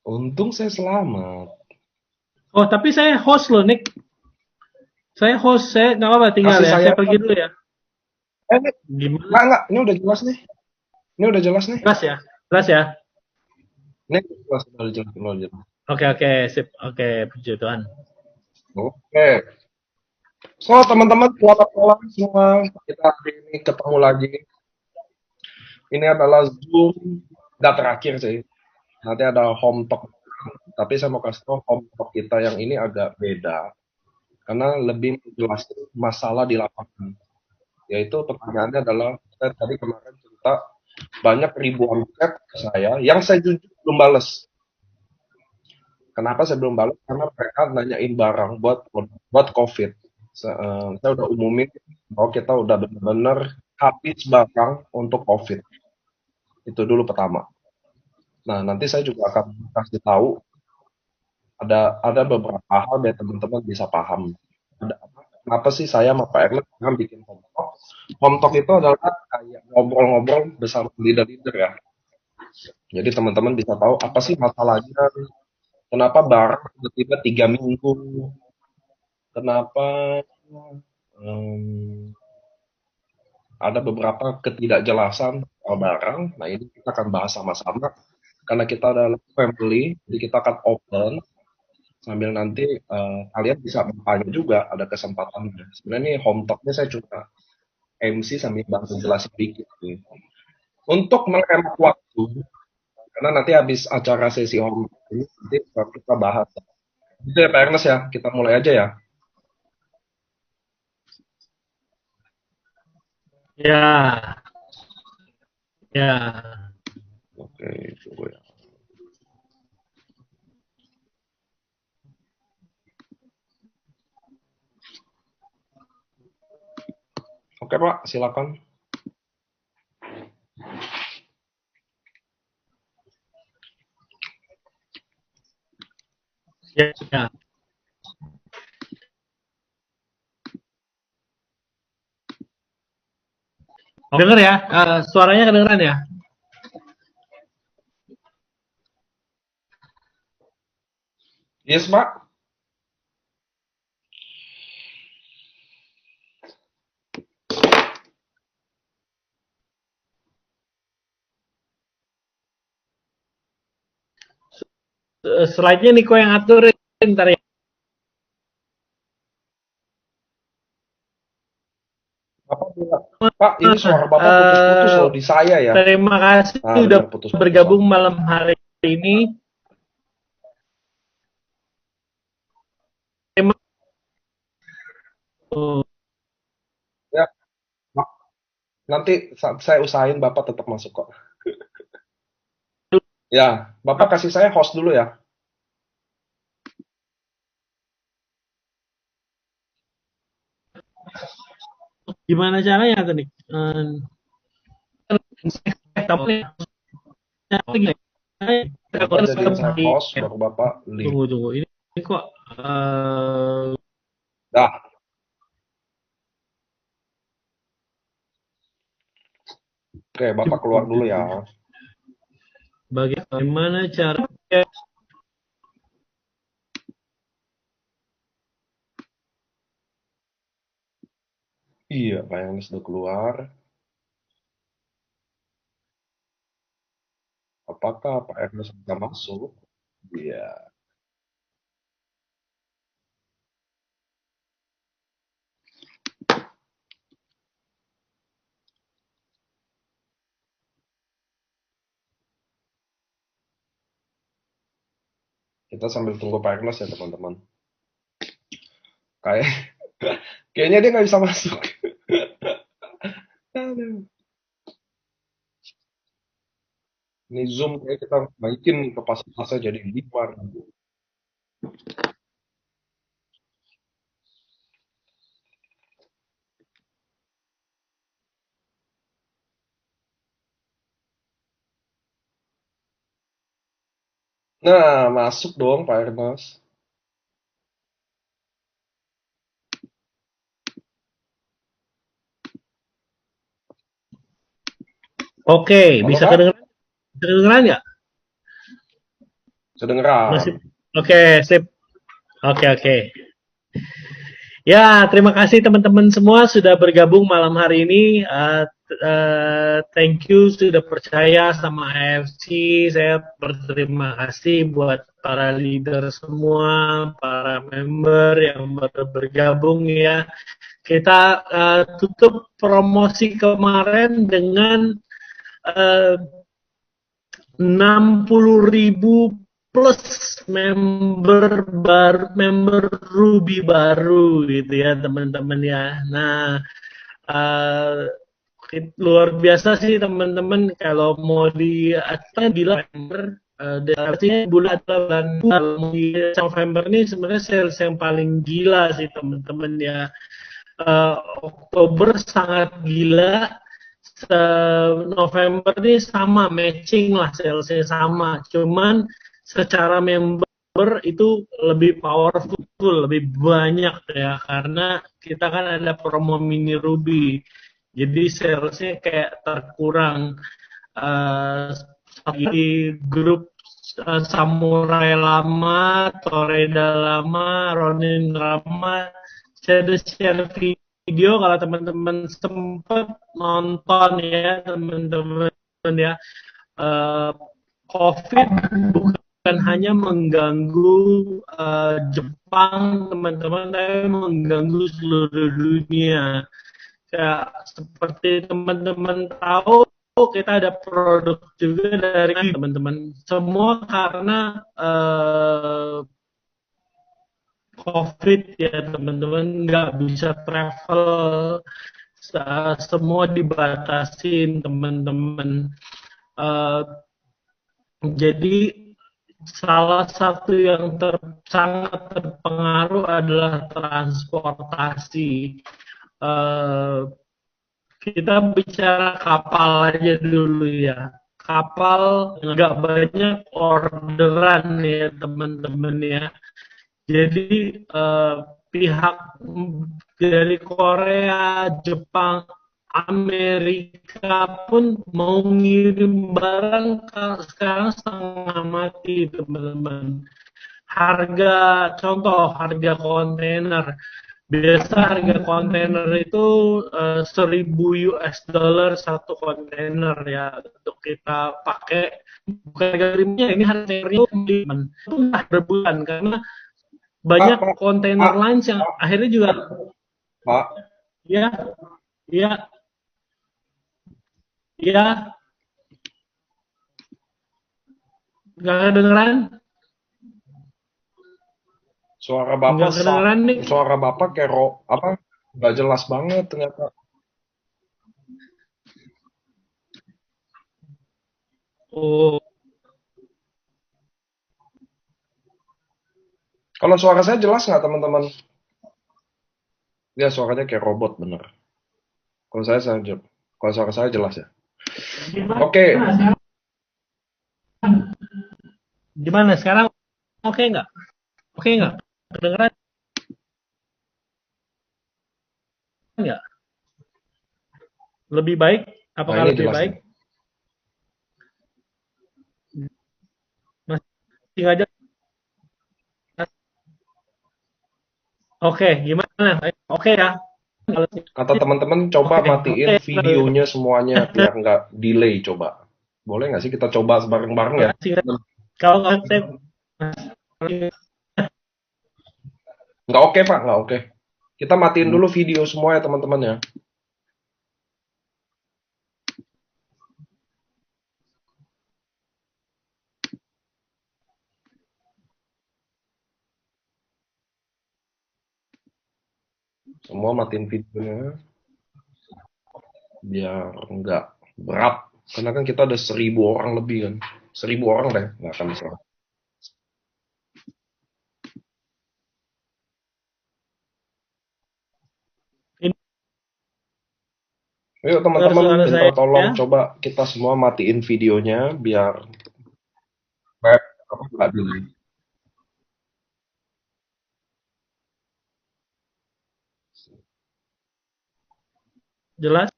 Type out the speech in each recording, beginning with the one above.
Untung saya selamat. Oh, tapi saya host loh, Nick. Saya host, saya nggak apa-apa tinggal Kasih ya. saya Saya pergi dulu ya. ini Gimana? enggak, ini udah jelas nih. Ini udah jelas nih. Jelas ya? Jelas ya? Ini jelas, udah jelas, udah jelas. Oke, oke, sip. Oke, puji Tuhan. Oke. So, teman-teman, selamat malam semua. Kita hari ini ketemu lagi. Ini adalah Zoom, nggak terakhir sih. Nanti ada home talk. Tapi saya mau kasih tahu home talk kita yang ini agak beda. Karena lebih menjelaskan masalah di lapangan. Yaitu pertanyaannya adalah, saya tadi kemarin cerita, banyak ribuan chat ke saya yang saya jujur belum bales. Kenapa saya belum bales? Karena mereka nanyain barang buat COVID. Saya udah umumin bahwa kita udah benar-benar habis barang untuk COVID. Itu dulu pertama. Nah, nanti saya juga akan kasih tahu ada beberapa hal biar teman-teman bisa paham. Kenapa sih saya sama Pak Ernest sekarang bikin home talk? Home talk itu adalah kayak ngobrol-ngobrol bersama leader-leader ya. Jadi teman-teman bisa tahu apa sih masalahnya, kenapa barang tiba-tiba 3 minggu, kenapa em, ada beberapa ketidakjelasan soal barang. Nah, ini kita akan bahas sama-sama karena kita adalah family, jadi kita akan open sambil nanti kalian bisa bertanya juga ada kesempatannya. Sebenarnya ini home talk-nya saya cuma MC sambil bantu jelasin dikit nih. Untuk menghemat waktu, karena nanti habis acara sesi home talk ini nanti kita bahas. Itu ya Pak Ernest ya, kita mulai aja ya. Ya, ya. Oke, tunggu ya. Oke Pak, silakan. Ya, ya. Dengar ya, suaranya kedengeran ya. Yes Pak. Slide-nya Niko yang aturin ntar ya. Bapak bilang, Pak, ini suara Bapak putus-putus Eh, loh di saya ya. Terima kasih Ah, udah benar putus-putus Pak. bergabung malam hari ini. Terima kasih. Ya, Pak, nanti saya usahain Bapak tetap masuk kok. Ya, Bapak kasih saya host dulu ya. Gimana caranya tuh nih? Bapak jadiin saya host, baru Bapak leave. Tunggu tunggu ini kok Dah, oke, Bapak keluar dulu ya. bagaimana cara Iya, Pak yang sudah keluar. Apakah Pak Ernest bisa masuk? Iya. Kita sambil tunggu Pak Ernest ya teman-teman. Kayak kayaknya dia nggak bisa masuk. Aduh. Ini Zoom kayak kita naikin kapasitasnya jadi 5. Nah, masuk dong Pak Ernest. Oke, Halo bisa Pak? kedengeran? Bisa kedengeran nggak? Sedengeran. Masih. Oke, sip. Oke. Ya, terima kasih teman-teman semua sudah bergabung malam hari ini. Thank you sudah percaya sama AFC. Saya berterima kasih buat para leader semua, para member yang baru bergabung ya. Kita tutup promosi kemarin dengan uh, 60.000 plus member Ruby baru gitu ya teman-teman ya. Nah, uh, luar biasa sih teman-teman kalau mau di apa bilang member artinya bulan di November ini sebenarnya sales yang paling gila sih teman-teman ya. Oktober sangat gila. November ini sama matching lah salesnya sama, cuman secara member itu lebih powerful, lebih banyak ya karena kita kan ada promo mini Ruby, jadi salesnya kayak terkurang. Di grup Samurai lama, Toreda lama, Ronin lama, saya ada share video kalau teman-teman sempat nonton ya teman-teman ya. Uh, COVID bukan hanya mengganggu Jepang teman-teman, tapi mengganggu seluruh dunia. Ya, seperti teman-teman tahu, kita ada produk juga dari teman-teman. Semua karena COVID ya teman-teman, nggak bisa travel, semua dibatasin teman-teman. Uh, jadi salah satu yang sangat terpengaruh adalah transportasi. Uh, kita bicara kapal aja dulu ya. Kapal nggak banyak orderan ya teman-teman ya. Jadi pihak dari Korea, Jepang, Amerika pun mau ngirim barang sekarang setengah mati teman-teman. Harga kontainer. Biasa harga kontainer itu 1000 US dollar satu kontainer ya untuk kita pakai. Bukan harga kirimnya, ini harganya itu berbulan karena Pak, banyak Pak, kontainer Pak, lines yang akhirnya juga Pak. ya ya ya nggak kedengeran Suara Bapak nggak kedengeran nih. suara Bapak kayak apa? Nggak jelas banget ternyata. Oh, Kalau suara saya jelas nggak teman-teman? Ya suaranya kayak robot bener. Kalau kalau suara saya jelas ya. gimana Oke, sekarang? Gimana sekarang? Oke nggak? Oke nggak? Kedengeran nggak? Lebih baik? nah Apakah ini lebih jelas baik? nih. Masih nggak jelas? Oke, gimana? Oke ya. Kata teman-teman coba Oke, matiin oke. videonya semuanya biar nggak delay coba. Boleh nggak sih kita coba bareng-bareng ya? Kalau nggak saya Nggak oke Pak, nggak oke. Kita matiin dulu video semua ya teman-teman ya. Semua matiin videonya biar nggak berat. Karena kan kita ada 1000 orang lebih kan. 1000 orang deh, nggak akan bisa. ini Ayo teman-teman suara minta saya tolong ya. coba kita semua matiin videonya biar web apa nggak delay. Jelas?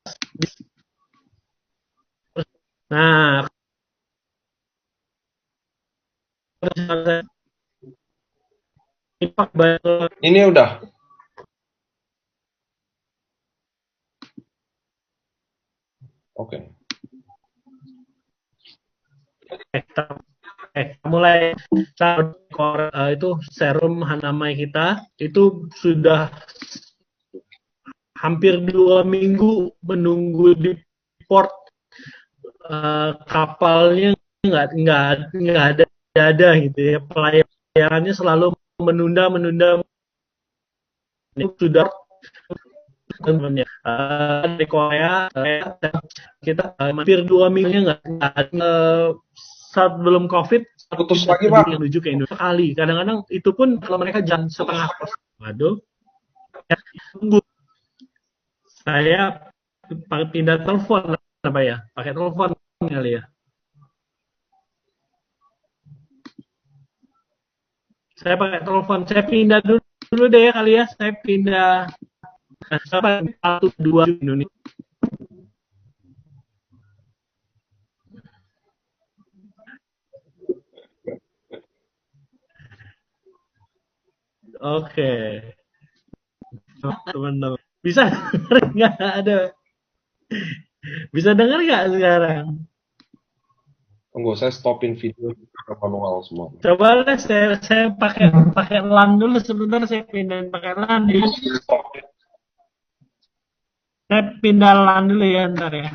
Nah, Ini udah. Oke. Mulai itu serum Hanamai kita itu sudah hampir 2 minggu menunggu di port, kapalnya nggak ada gitu ya, pelayarannya selalu menunda itu sudah teman-teman ya, dari Korea, kita hampir 2 minggunya nggak saat belum COVID Putus lagi, yang Pak. menuju ke Indonesia kali, kadang-kadang itu pun kalau mereka jam setengah kos, waduh ya, tunggu saya pakai pindah telepon apa ya, pakai telepon kali ya, saya pakai telepon, saya pindah dulu deh ya kali ya, saya pindah satu dua Indonesia. Oke, teman-teman bisa nggak ada, bisa dengar nggak sekarang? Tunggu, saya stopin video ke manual semua. Coba deh saya pakai pakai LAN dulu sebentar, saya pindahin pakai LAN dulu. Saya pindah LAN dulu ya ntar ya.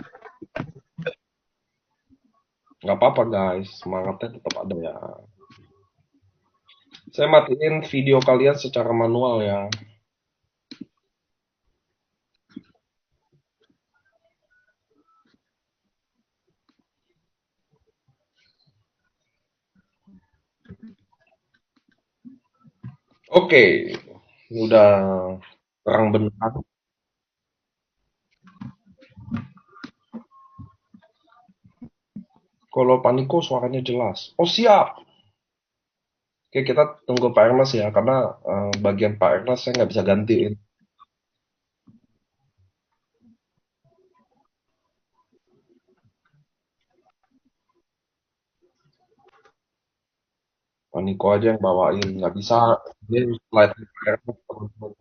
Nggak apa-apa, guys. Semangatnya tetap ada ya. Saya matiin video kalian secara manual ya. Oke, udah terang benderang. Kalau Paniko suaranya jelas. Oh, siap. Oke, kita tunggu Pak Ernest ya, karena bagian Pak Ernest saya nggak bisa gantiin. Paniko aja yang bawain, nggak bisa. Dia slide Pak Ernest, teman-teman.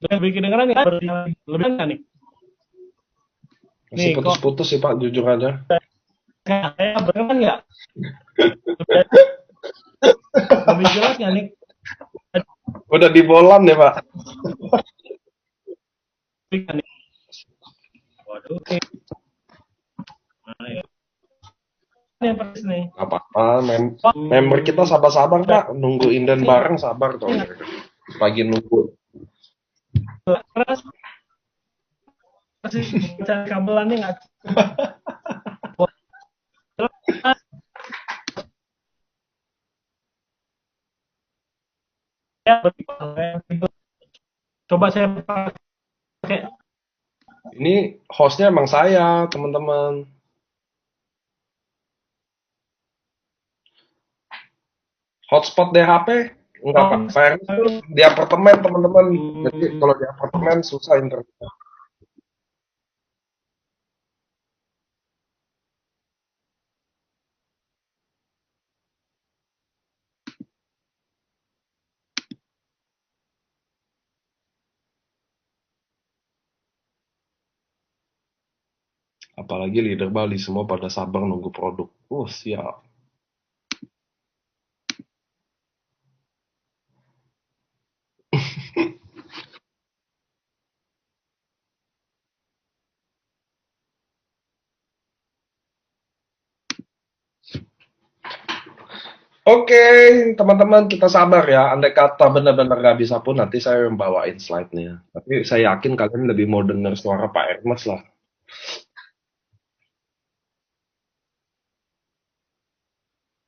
Lebih kedengeran ya? Lebih kan nih? Masih Nih kok putus-putus sih Pak, jujur aja. saya berkenan nggak? Lebih jelas nggak nih? Udah di bolan ya Pak. Lebih kan nih? Waduh, oke. Nah, ya. Ini yang persis nih. Nggak apa-apa, member kita sabar-sabar Pak. Nunggu inden bareng sabar tuh mereka. Lagi nunggu. Terus sih cari kabelannya nggak? Terus ya, coba saya pakai. Ini hostnya emang saya, teman-teman. Hotspot DHP? Enggak Pak. Pak Ernest tuh di apartemen teman-teman. Jadi kalau di apartemen susah internet. Apalagi leader Bali semua pada sabar nunggu produk. Oh siap. Oke, teman-teman kita sabar ya. Andai kata benar-benar nggak bisa pun nanti saya yang bawain slide-nya. Tapi saya yakin kalian lebih mau dengar suara Pak Ernest lah.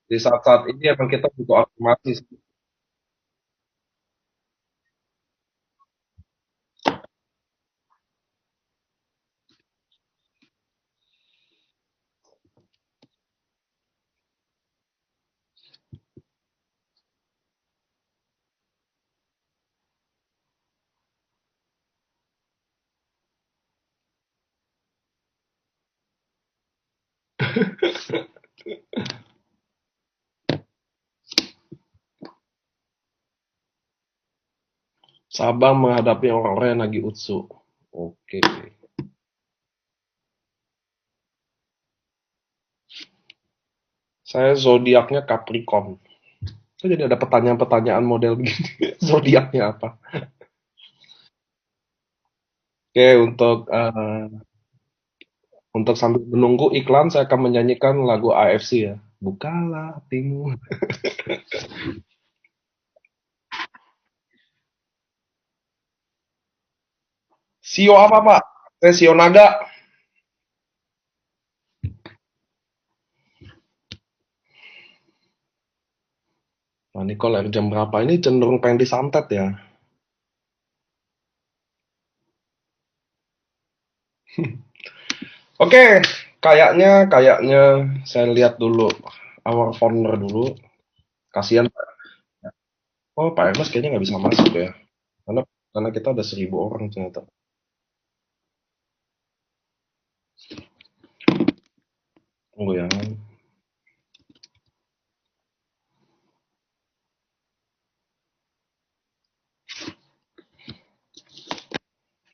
Di saat-saat ini emang kita butuh afirmasi. Sabang menghadapi orang-orang yang lagi utsu. Oke. Saya zodiaknya Capricorn. Kok jadi ada pertanyaan-pertanyaan model begini? Zodiaknya apa? Oke, untuk sambil menunggu iklan, saya akan menyanyikan lagu AFC ya. Bukalah hatimu. Sio apa, Pak? Saya Sio Naga. Nah, ini kalau jam berapa? Ini cenderung pengen disantet ya. Oke, kayaknya saya lihat dulu our founder dulu. Kasihan. Oh, Pak Ernest kayaknya nggak bisa masuk ya. Karena karena kita ada 1.000 orang ternyata. Tunggu ya.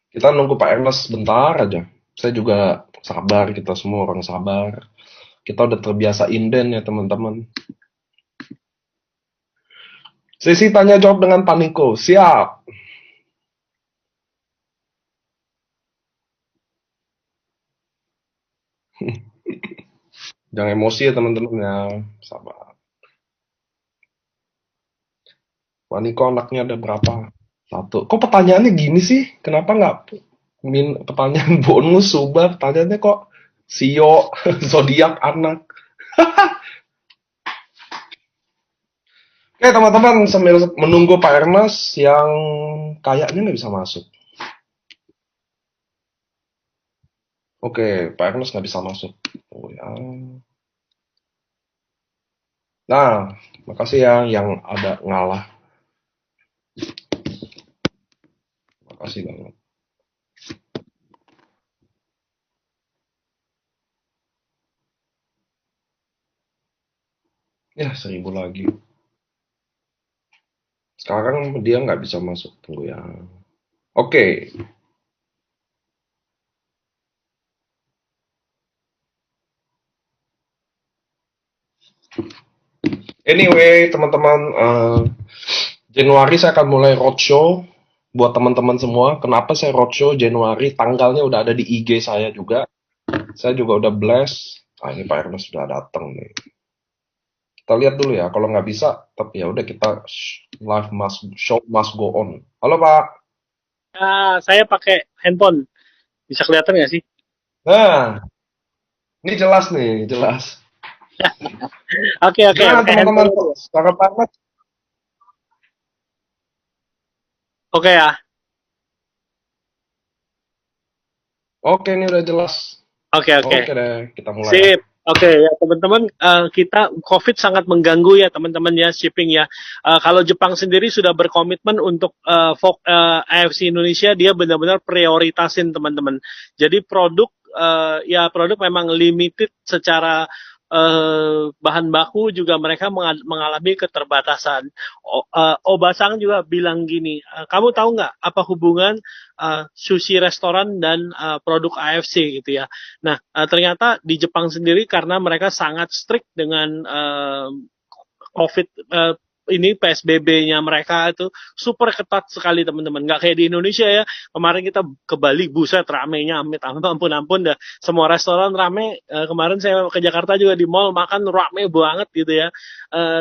Kita nunggu Pak Ernest sebentar aja. Saya juga sabar, kita semua orang sabar. Kita udah terbiasa inden ya teman-teman. Sesi tanya jawab dengan Paniko. Siap. Jangan emosi ya teman-teman ya. Sabar. Paniko anaknya ada berapa? Satu. Kok pertanyaannya gini sih? Kenapa nggak pertanyaan bonus subah? Pertanyaannya kok Sio, zodiak anak. Oke teman-teman, sambil menunggu Pak Ernest yang kayaknya nggak bisa masuk. Oke, Pak Ernest nggak bisa masuk. Oh, ya. Nah, makasih ya yang ada ngalah. Makasih banget. Ya, 1.000 lagi. Sekarang dia nggak bisa masuk. Tunggu ya. Oke. Anyway, teman-teman, Januari saya akan mulai roadshow buat teman-teman semua. Kenapa saya roadshow Januari? Tanggalnya udah ada di IG saya juga. Saya juga udah blast. Ah, ini Pak Ernest sudah datang nih. Kita lihat dulu ya. Kalau nggak bisa, tapi ya udah kita live show must go on. Halo Pak. Saya pakai handphone. Bisa kelihatan nggak sih? Nah, ini jelas nih, jelas. Oke, oke, Gimana pakai teman-teman? handphone aja. Sangat banget. Oke ya. Oke, ini udah jelas. Oke, oke. Oke deh, kita mulai ya. Sip. Oke ya teman-teman, kita COVID sangat mengganggu ya teman-teman ya shipping ya. Kalau Jepang sendiri sudah berkomitmen untuk AFC Indonesia, dia benar-benar prioritasin teman-teman. Jadi produk memang limited secara bahan baku, juga mereka mengalami keterbatasan. Obasang juga bilang gini, kamu tahu nggak apa hubungan sushi restoran dan produk AFC gitu ya. Nah, ternyata di Jepang sendiri karena mereka sangat strict dengan COVID ini PSBB-nya mereka itu super ketat sekali teman-teman. Nggak kayak di Indonesia ya. Kemarin kita ke Bali, buset ramenya amit ampun dah. Semua restoran rame. Kemarin saya ke Jakarta juga di mall makan rame banget gitu ya.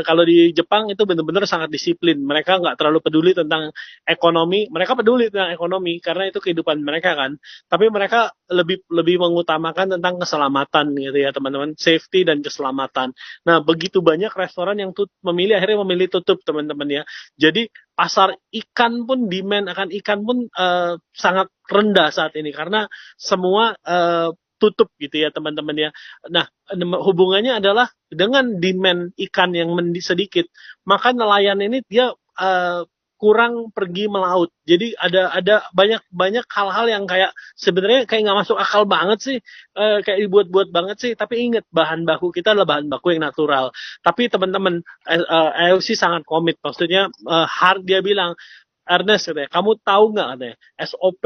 Kalau di Jepang itu benar-benar sangat disiplin. Mereka nggak terlalu peduli tentang ekonomi. Mereka peduli tentang ekonomi karena itu kehidupan mereka kan. Tapi mereka lebih lebih mengutamakan tentang keselamatan gitu ya teman-teman, safety dan keselamatan. Nah, begitu banyak restoran yang akhirnya memilih tutup teman-teman ya. Jadi pasar ikan pun, demand akan ikan pun sangat rendah saat ini karena semua tutup gitu ya teman-teman ya. Nah, hubungannya adalah dengan demand ikan yang sedikit, maka nelayan ini dia kurang pergi melaut. Jadi ada banyak hal-hal yang kayak sebenarnya kayak nggak masuk akal banget sih, kayak dibuat-buat banget sih. Tapi ingat bahan baku kita adalah bahan baku yang natural. Tapi teman-teman AFC sangat komit. Maksudnya dia bilang, Ernest katanya, kamu tahu nggak katanya SOP,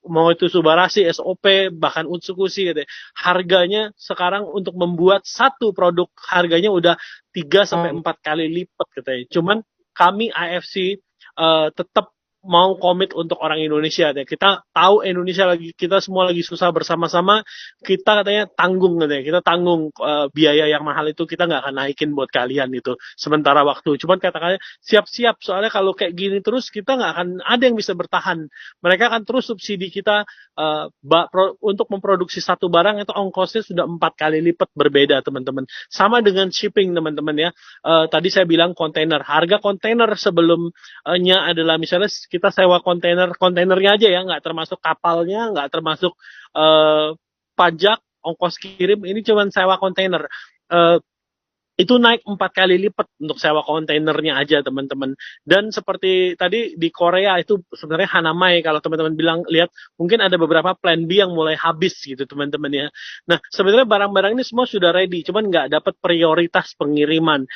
mau itu Subarashi, SOP bahkan Utsukushi katanya, harganya sekarang untuk membuat satu produk harganya udah 3 sampai 4 kali lipat katanya. Cuman kami AFC tetap mau komit untuk orang Indonesia. Kita tahu Indonesia kita semua lagi susah bersama-sama, kita katanya tanggung katanya, kita tanggung biaya yang mahal itu kita nggak akan naikin buat kalian itu sementara waktu. Cuman kata-katanya siap-siap, soalnya kalau kayak gini terus kita nggak akan ada yang bisa bertahan. Mereka akan terus subsidi kita untuk memproduksi satu barang itu ongkosnya sudah 4 kali lipat berbeda teman-teman. Sama dengan shipping teman-teman ya. Tadi saya bilang kontainer, harga kontainer sebelumnya adalah misalnya kita sewa kontainernya aja ya, nggak termasuk kapalnya, nggak termasuk pajak, ongkos kirim, ini cuma sewa kontainer. Itu naik 4 kali lipat untuk sewa kontainernya aja teman-teman. Dan seperti tadi di Korea itu sebenarnya Hanamai, kalau teman-teman bilang lihat mungkin ada beberapa plan B yang mulai habis gitu teman-teman ya. Nah sebenarnya barang-barang ini semua sudah ready, cuman nggak dapat prioritas pengiriman.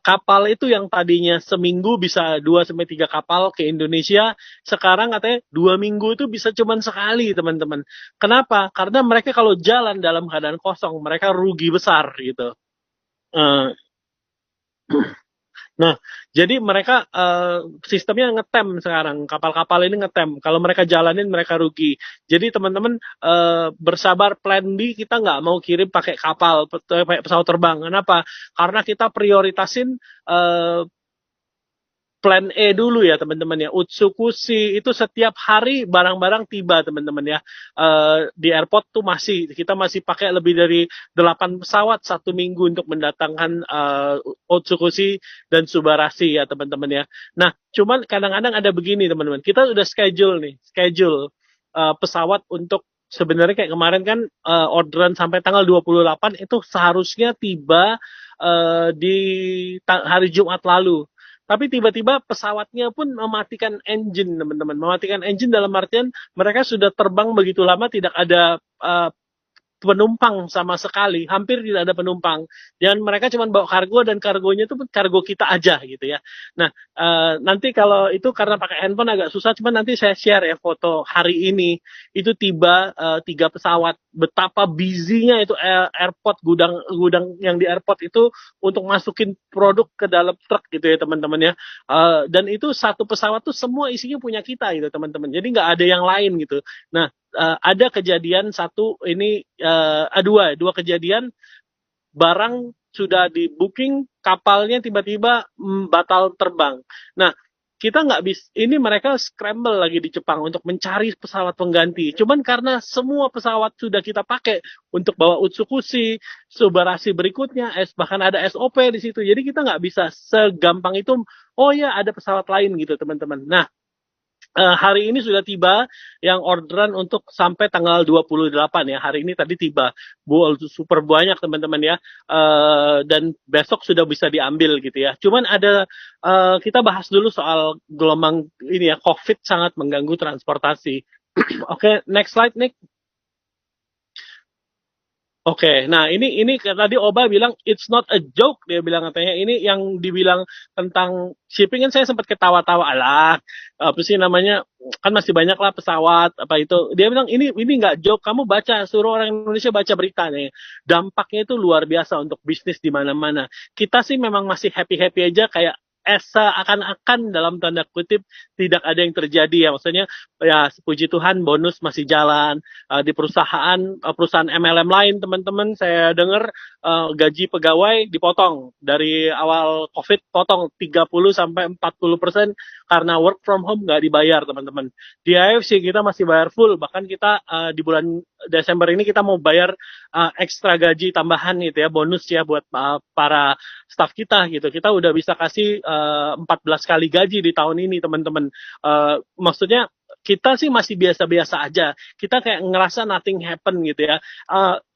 Kapal itu yang tadinya seminggu bisa 2 sampai 3 kapal ke Indonesia, sekarang katanya 2 minggu itu bisa cuman sekali teman-teman. Kenapa? Karena mereka kalau jalan dalam keadaan kosong mereka rugi besar gitu. Nah, jadi mereka sistemnya ngetem sekarang. Kapal-kapal ini ngetem. Kalau mereka jalanin, mereka rugi. Jadi teman-teman bersabar, plan B kita nggak mau kirim pakai kapal, pakai pesawat terbang. Kenapa? Karena kita prioritasin plan E dulu ya teman-teman ya. Utsukushi itu setiap hari barang-barang tiba teman-teman ya. Di airport tuh kita masih pakai lebih dari 8 pesawat 1 minggu untuk mendatangkan Utsukushi dan Subarashi ya teman-teman ya. Nah cuman kadang-kadang ada begini teman-teman. Kita udah schedule pesawat untuk sebenarnya kayak kemarin kan orderan sampai tanggal 28 itu seharusnya tiba di hari Jumat lalu. Tapi tiba-tiba pesawatnya pun mematikan engine, teman-teman. Mematikan engine dalam artian mereka sudah terbang begitu lama tidak ada penumpang sama sekali, hampir tidak ada penumpang. Dan mereka cuma bawa kargo dan kargonya itu kargo kita aja gitu ya. Nah, nanti kalau itu karena pakai handphone agak susah, cuman nanti saya share ya foto hari ini. Itu tiba 3 pesawat. Betapa busy-nya itu airport, gudang yang di airport itu untuk masukin produk ke dalam truk gitu ya teman-teman ya. Dan itu satu pesawat tuh semua isinya punya kita gitu teman-teman. Jadi nggak ada yang lain gitu. Nah, ada kejadian dua kejadian barang sudah di booking, kapalnya tiba-tiba batal terbang. Nah, kita nggak bisa, ini mereka scramble lagi di Jepang untuk mencari pesawat pengganti. Cuman karena semua pesawat sudah kita pakai untuk bawa Utsukushi, Subarashi berikutnya, bahkan ada SOP di situ. Jadi kita nggak bisa segampang itu, oh ya ada pesawat lain gitu teman-teman. Nah, hari ini sudah tiba yang orderan untuk sampai tanggal 28 ya. Hari ini tadi tiba. Super banyak teman-teman ya. Dan besok sudah bisa diambil gitu ya. Cuman kita bahas dulu soal gelombang ini ya. COVID sangat mengganggu transportasi. Oke, next slide Nick. Oke, nah ini tadi Oba bilang it's not a joke, dia bilang katanya ini yang dibilang tentang shipping kan saya sempat ketawa-tawa, alah apa sih namanya, kan masih banyak lah pesawat apa itu. Dia bilang ini nggak joke, kamu suruh orang Indonesia baca berita nih, dampaknya itu luar biasa untuk bisnis di mana-mana. Kita sih memang masih happy aja kayak seakan-akan dalam tanda kutip tidak ada yang terjadi ya, maksudnya ya puji Tuhan bonus masih jalan. Di perusahaan MLM lain teman-teman saya dengar gaji pegawai dipotong dari awal COVID, potong 30-40% karena work from home nggak dibayar teman-teman. Di AFC kita masih bayar full, bahkan kita di bulan Desember ini kita mau bayar ekstra gaji tambahan gitu ya, bonus ya buat para staff kita gitu. Kita udah bisa kasih 14 kali gaji di tahun ini teman-teman. Maksudnya kita sih masih biasa-biasa aja. Kita kayak ngerasa nothing happen gitu ya.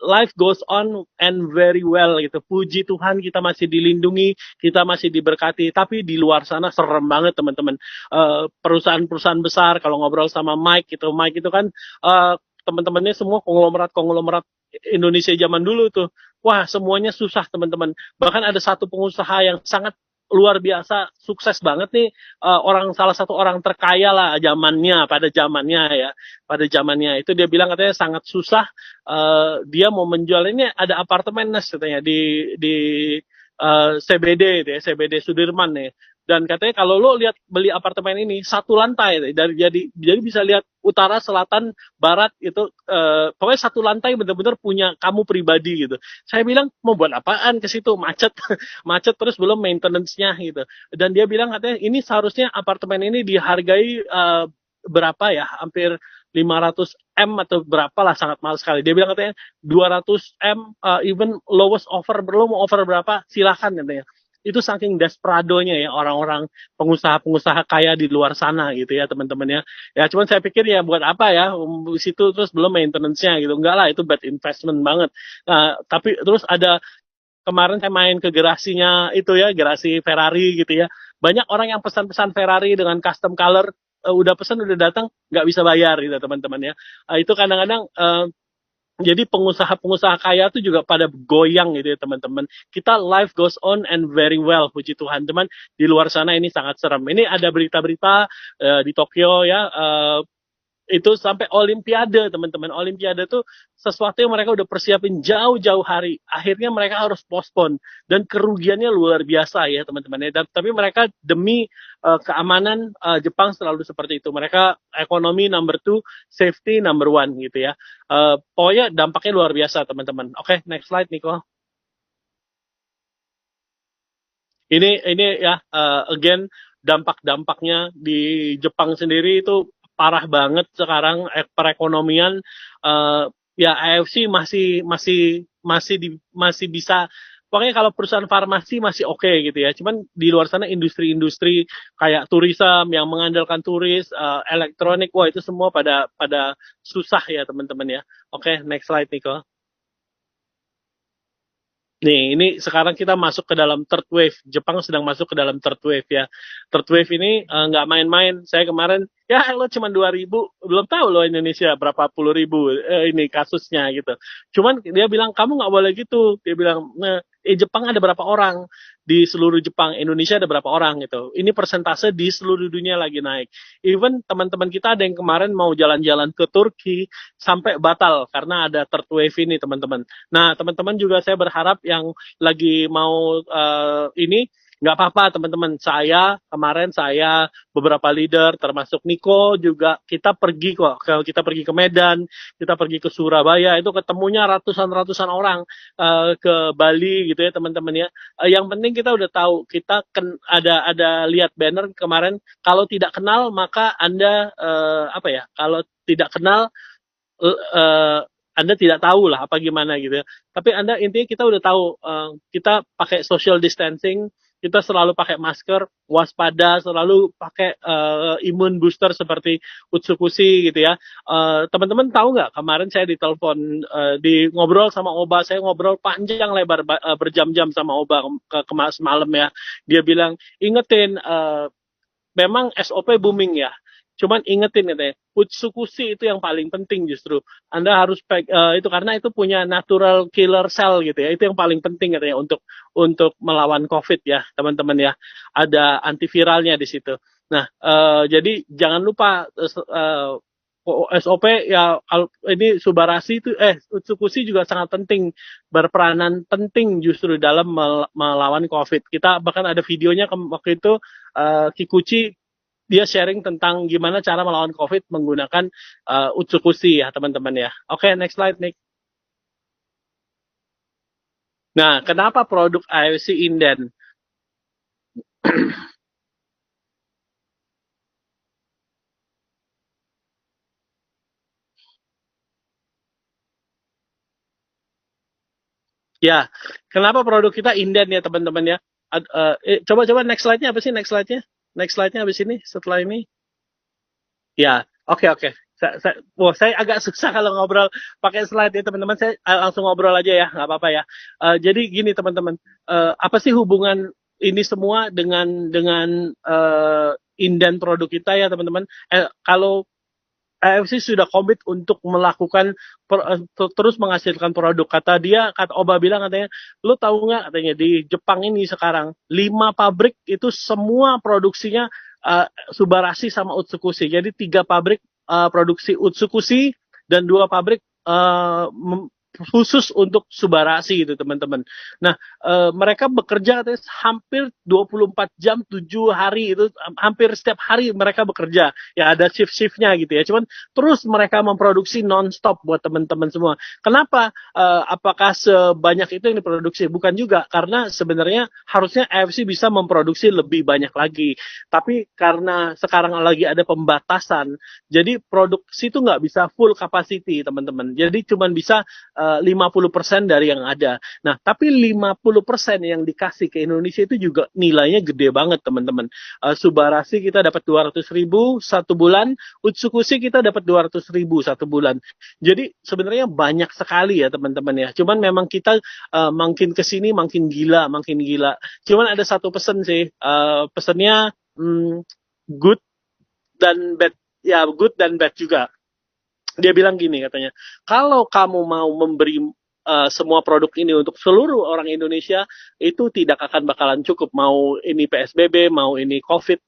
Life goes on and very well gitu. Puji Tuhan kita masih dilindungi, kita masih diberkati. Tapi di luar sana serem banget teman-teman. Perusahaan-perusahaan besar kalau ngobrol sama Mike itu kan teman-temannya semua konglomerat Indonesia zaman dulu tuh. Wah, semuanya susah teman-teman. Bahkan ada satu pengusaha yang sangat luar biasa sukses banget nih, salah satu orang terkaya lah pada zamannya itu dia bilang katanya sangat susah, dia mau menjual ini ada apartemen katanya di CBD ya, CBD Sudirman nih. Dan katanya kalau lo lihat beli apartemen ini satu lantai jadi bisa lihat utara, selatan, barat itu, pokoknya satu lantai bener-bener punya kamu pribadi gitu. Saya bilang mau buat apaan ke situ, macet macet terus belum maintenance-nya gitu. Dan dia bilang katanya ini seharusnya apartemen ini dihargai berapa ya, hampir 500 M atau berapa lah, sangat mahal sekali. Dia bilang katanya 200 M, even lowest offer, belum mau offer berapa silahkan katanya. Itu saking desperadonya ya orang-orang pengusaha-pengusaha kaya di luar sana gitu ya teman-teman ya. Ya cuman saya pikir ya buat apa ya di situ terus belum maintenance-nya gitu. Enggak lah, itu bad investment banget. Nah, tapi terus ada kemarin saya main ke garasinya itu ya, garasi Ferrari gitu ya. Banyak orang yang pesan-pesan Ferrari dengan custom color, udah pesan udah datang nggak bisa bayar gitu teman-teman ya. Itu kadang-kadang jadi pengusaha-pengusaha kaya itu juga pada goyang gitu ya teman-teman. Kita life goes on and very well, puji Tuhan. Teman, di luar sana ini sangat serem. Ini ada berita-berita di Tokyo ya, itu sampai Olimpiade teman-teman. Olimpiade itu sesuatu yang mereka udah persiapin jauh-jauh hari, akhirnya mereka harus postpone dan kerugiannya luar biasa ya teman-teman ya. Tapi mereka demi keamanan, Jepang selalu seperti itu, mereka ekonomi number two, safety number one gitu ya. Pokoknya dampaknya luar biasa teman-teman. Oke, next slide Nico. Ini ya, again dampak-dampaknya di Jepang sendiri itu parah banget sekarang. Perekonomian, ya AFC masih bisa, pokoknya kalau perusahaan farmasi masih oke gitu ya. Cuman di luar sana industri-industri kayak tourism yang mengandalkan turis, elektronik, wah itu semua pada susah ya teman-teman ya. Oke, next slide Nico. Nih, ini sekarang kita masuk ke dalam third wave. Jepang sedang masuk ke dalam third wave ya. Third wave ini nggak main-main. Saya kemarin, ya lo cuma 2.000, belum tahu lo Indonesia berapa puluh ribu ini kasusnya gitu. Cuman dia bilang, kamu nggak boleh gitu. Dia bilang, Jepang ada berapa orang? Di seluruh Jepang, Indonesia ada berapa orang gitu. Ini persentase di seluruh dunia lagi naik. Even teman-teman kita ada yang kemarin mau jalan-jalan ke Turki, sampai batal karena ada third wave ini teman-teman. Nah, teman-teman juga saya berharap yang lagi mau ini nggak apa-apa teman-teman. Kemarin saya beberapa leader termasuk Niko juga kita pergi ke Medan, kita pergi ke Surabaya, itu ketemunya ratusan orang ke Bali gitu ya teman-teman ya. Yang penting kita udah tahu, kita ada lihat banner kemarin, kalau tidak kenal maka Anda kalau tidak kenal Anda tidak tahu lah apa gimana gitu ya. Tapi intinya kita udah tahu, kita pakai social distancing, kita selalu pakai masker, waspada, selalu pakai imun booster seperti Utsukushi gitu ya. Teman-teman tahu nggak, kemarin saya ditelepon, ngobrol sama Oba, saya ngobrol panjang lebar berjam-jam sama Oba semalam ya. Dia bilang, ingetin, memang SOP booming ya. Cuman ingetin katanya, Utsukushi itu yang paling penting justru. Anda harus itu karena itu punya natural killer cell gitu ya. Itu yang paling penting katanya untuk melawan COVID ya, teman-teman ya. Ada antiviralnya di situ. Nah, jadi jangan lupa SOP ya. Ini Subarashi itu Utsukushi juga sangat penting, berperanan penting justru dalam melawan COVID. Kita bahkan ada videonya waktu itu, Kikuchi dia sharing tentang gimana cara melawan COVID menggunakan Utsukushi ya teman-teman ya. Oke, next slide Nick. Nah, kenapa produk AFC inden? Ya, kenapa produk kita inden ya teman-teman ya? Coba next slide-nya apa sih next slide-nya? Next slide-nya habis ini, setelah ini. Ya, Oke, oke. Saya agak susah kalau ngobrol pakai slide ya teman-teman. Saya langsung ngobrol aja ya, nggak apa-apa ya. Jadi gini teman-teman, apa sih hubungan ini semua dengan inden produk kita ya teman-teman? Kalau AFC sudah komit untuk melakukan terus menghasilkan produk. Kata Oba bilang katanya, lu tahu nggak katanya di Jepang ini sekarang 5 pabrik itu semua produksinya Subarashi sama Utsukushi. Jadi 3 pabrik produksi Utsukushi dan 2 pabrik khusus untuk Subarashi gitu teman-teman. Nah, mereka bekerja katanya hampir 24 jam 7 hari itu hampir setiap hari mereka bekerja. Ya ada shift-shiftnya gitu ya. Cuman terus mereka memproduksi non-stop buat teman-teman semua. Kenapa? Apakah sebanyak itu yang diproduksi? Bukan juga, karena sebenarnya harusnya AFC bisa memproduksi lebih banyak lagi. Tapi karena sekarang lagi ada pembatasan, jadi produksi itu nggak bisa full capacity teman-teman. Jadi cuma bisa 50% dari yang ada. Nah, tapi 50% yang dikasih ke Indonesia itu juga nilainya gede banget teman-teman. Subarashi kita dapat 200.000 satu bulan, Utsukushi kita dapat 200.000 satu bulan. Jadi sebenarnya banyak sekali ya teman-teman ya. Cuman memang kita makin kesini makin gila, makin gila. Cuman ada satu pesan sih, pesannya good dan bad, ya good dan bad juga. Dia bilang gini katanya, kalau kamu mau memberi semua produk ini untuk seluruh orang Indonesia, itu tidak akan bakalan cukup. Mau ini PSBB, mau ini COVID,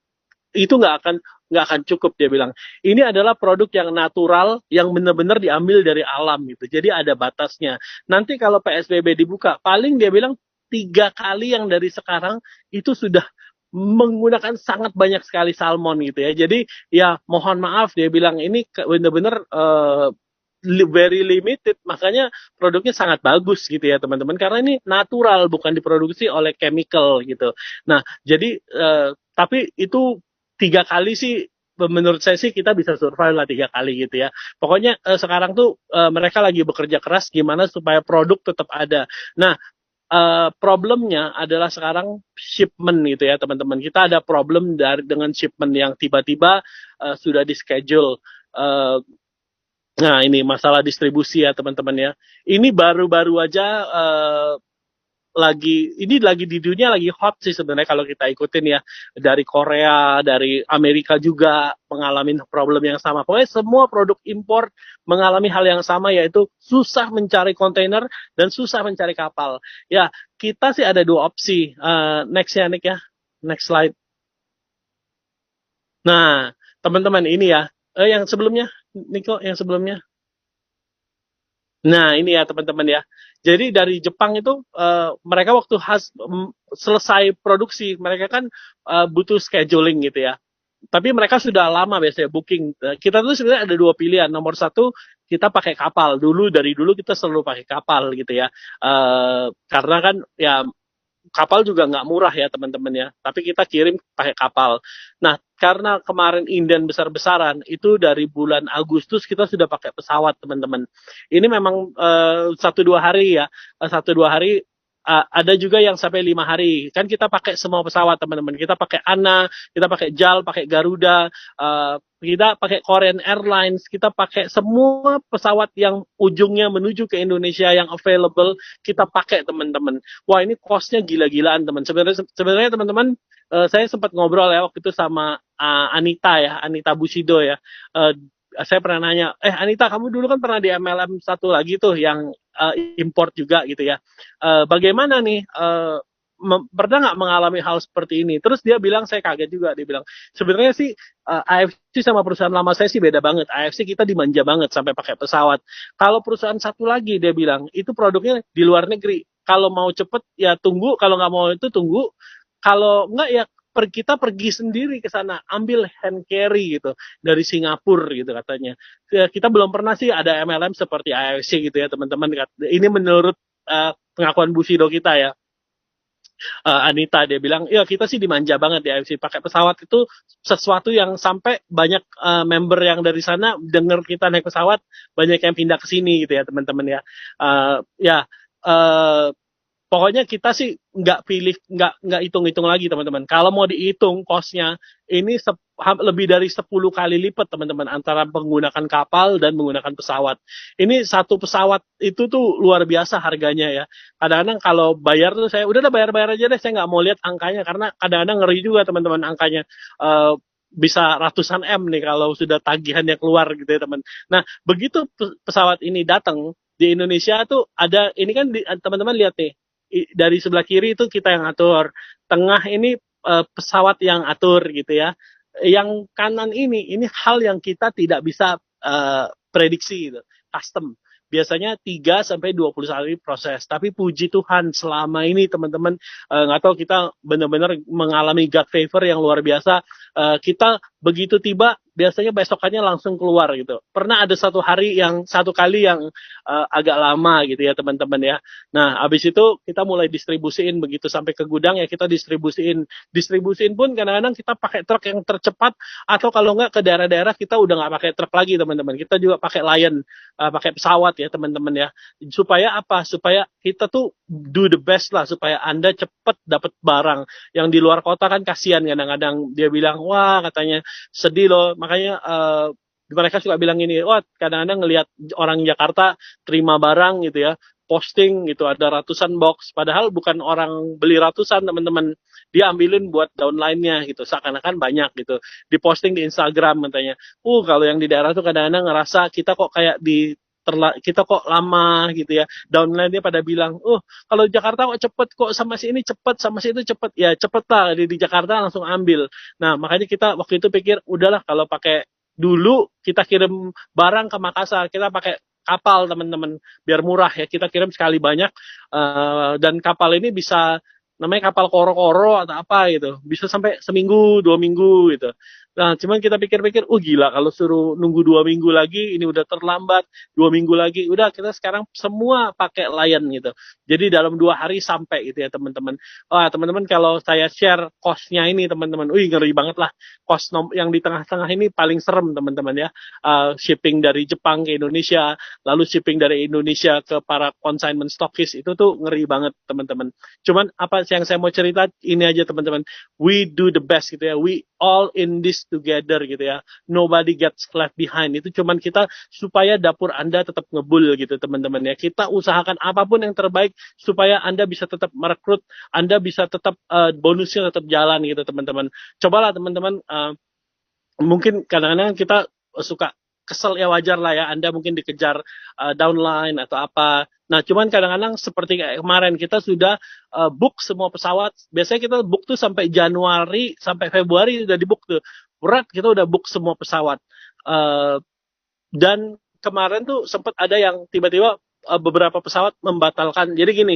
itu nggak akan cukup, dia bilang. Ini adalah produk yang natural, yang benar-benar diambil dari alam gitu. Jadi ada batasnya. Nanti kalau PSBB dibuka, paling dia bilang 3 kali yang dari sekarang itu sudah menggunakan sangat banyak sekali salmon gitu ya. Jadi ya mohon maaf, dia bilang ini benar-benar very limited, makanya produknya sangat bagus gitu ya teman-teman, karena ini natural, bukan diproduksi oleh chemical gitu. Nah, jadi tapi itu 3 kali sih menurut saya sih kita bisa survive lah 3 kali gitu ya. Pokoknya sekarang tuh mereka lagi bekerja keras gimana supaya produk tetap ada. Nah, problemnya adalah sekarang shipment gitu ya teman-teman. Kita ada problem dengan shipment yang tiba-tiba sudah di schedule. Nah, ini masalah distribusi ya teman-teman ya. Ini baru-baru aja ini lagi di dunia lagi hot sih sebenarnya kalau kita ikutin ya, dari Korea, dari Amerika juga mengalami problem yang sama. Pokoknya semua produk impor mengalami hal yang sama, yaitu susah mencari kontainer dan susah mencari kapal. Ya, kita sih ada 2 opsi. Next ya Nick ya, next slide. Nah, teman-teman ini ya, yang sebelumnya, Niko, yang sebelumnya. Nah, ini ya teman-teman ya. Jadi dari Jepang itu mereka waktu selesai produksi, mereka kan butuh scheduling gitu ya. Tapi mereka sudah lama biasanya booking. Kita tuh sebenarnya ada 2 pilihan. Nomor satu, kita pakai kapal. Dari dulu kita selalu pakai kapal gitu ya. Karena kan ya kapal juga nggak murah ya teman-teman ya, tapi kita kirim pakai kapal. Nah, karena kemarin inden besar-besaran, itu dari bulan Agustus kita sudah pakai pesawat teman-teman. Ini memang 1-2 hari ya, 1-2 hari. Ada juga yang sampai 5 hari. Kan kita pakai semua pesawat teman-teman. Kita pakai ANA, kita pakai JAL, pakai Garuda, kita pakai Korean Airlines, kita pakai semua pesawat yang ujungnya menuju ke Indonesia yang available, kita pakai teman-teman. Wah, ini cost-nya gila-gilaan teman. Sebenarnya teman-teman, saya sempat ngobrol ya waktu itu sama Anita Bushido ya. Saya pernah nanya, Anita, kamu dulu kan pernah di MLM satu lagi tuh yang import juga gitu ya. Bagaimana nih? Pernah nggak mengalami hal seperti ini? Terus dia bilang, saya kaget juga. Dia bilang, sebenarnya sih AFC sama perusahaan lama saya sih beda banget. AFC kita dimanja banget sampai pakai pesawat. Kalau perusahaan satu lagi, dia bilang, itu produknya di luar negeri. Kalau mau cepet ya tunggu, kalau nggak mau itu tunggu. Kalau nggak ya kita pergi sendiri ke sana, ambil hand carry gitu dari Singapura gitu katanya. Kita belum pernah sih ada MLM seperti AFC gitu ya teman-teman. Ini menurut pengakuan Bushido kita ya. Anita, dia bilang ya kita sih dimanja banget di AFC, pakai pesawat itu sesuatu yang sampai banyak member yang dari sana dengar kita naik pesawat, banyak yang pindah ke sini gitu ya teman-teman ya. Ya pokoknya kita sih nggak hitung-hitung lagi teman-teman. Kalau mau dihitung costnya, ini lebih dari 10 kali lipat teman-teman antara menggunakan kapal dan menggunakan pesawat. Ini satu pesawat itu tuh luar biasa harganya ya. Kadang-kadang kalau bayar tuh saya udah bayar-bayar aja deh, saya nggak mau lihat angkanya karena kadang-kadang ngeri juga teman-teman angkanya. Bisa ratusan M nih kalau sudah tagihannya keluar gitu ya teman. Nah begitu pesawat ini datang di Indonesia tuh ada ini kan teman-teman lihat nih dari sebelah kiri itu kita yang atur, tengah ini pesawat yang atur gitu ya. Yang kanan ini hal yang kita tidak bisa prediksi gitu, custom. Biasanya 3 sampai 20 hari proses. Tapi puji Tuhan selama ini teman-teman nggak tahu kita benar-benar mengalami gut favor yang luar biasa. Kita begitu tiba biasanya besokannya langsung keluar gitu. Pernah ada satu kali yang agak lama gitu ya teman-teman ya. Nah, habis itu kita mulai distribusiin begitu sampai ke gudang ya kita distribusiin. Distribusiin pun kadang-kadang kita pakai truk yang tercepat atau kalau nggak ke daerah-daerah kita udah nggak pakai truk lagi teman-teman. Kita juga pakai Lion, pakai pesawat ya teman-teman ya. Supaya apa? Supaya kita tuh do the best lah supaya Anda cepat dapat barang. Yang di luar kota kan kasihan kadang-kadang dia bilang, wah katanya sedih loh. Makanya mereka suka bilang ini, wah kadang-kadang ngelihat orang Jakarta terima barang gitu ya, posting gitu ada ratusan box, padahal bukan orang beli ratusan teman-teman, dia ambilin buat downline-nya gitu, seakan-akan banyak gitu, diposting di Instagram katanya, kalau yang di daerah tuh kadang-kadang ngerasa kita kok kayak kita kok lama gitu ya, downline-nya pada bilang, kalau Jakarta kok cepet kok sama si ini cepet, sama si itu cepet, ya cepet lah di Jakarta langsung ambil. Nah makanya kita waktu itu pikir udahlah kalau pakai dulu kita kirim barang ke Makassar, kita pakai kapal teman-teman biar murah ya, kita kirim sekali banyak dan kapal ini bisa namanya kapal koro-koro atau apa gitu, bisa sampai seminggu 2 minggu gitu. Nah cuman kita pikir-pikir gila kalau suruh nunggu 2 minggu lagi ini udah terlambat, 2 minggu lagi udah kita sekarang semua pakai Lion gitu, jadi dalam 2 hari sampai gitu ya teman-teman. Teman-teman kalau saya share cost-nya ini teman-teman, ngeri banget lah, cost yang di tengah-tengah ini paling serem teman-teman ya. Shipping dari Jepang ke Indonesia, lalu shipping dari Indonesia ke para consignment stockist itu tuh ngeri banget teman-teman. Cuman apa yang saya mau cerita ini aja teman-teman, we do the best gitu ya, we all in this together gitu ya, nobody gets left behind. Itu cuman kita supaya dapur Anda tetap ngebul gitu teman-teman ya, kita usahakan apapun yang terbaik supaya Anda bisa tetap merekrut, Anda bisa tetap bonusnya tetap jalan gitu teman-teman. Cobalah teman-teman, mungkin kadang-kadang kita suka kesel ya, wajar lah ya, Anda mungkin dikejar downline atau apa. Nah cuman kadang-kadang seperti kayak kemarin kita sudah book semua pesawat, biasanya kita book tuh sampai Januari sampai Februari udah di book tuh, berat kita udah book semua pesawat. Dan kemarin tuh sempat ada yang tiba-tiba beberapa pesawat membatalkan. Jadi gini,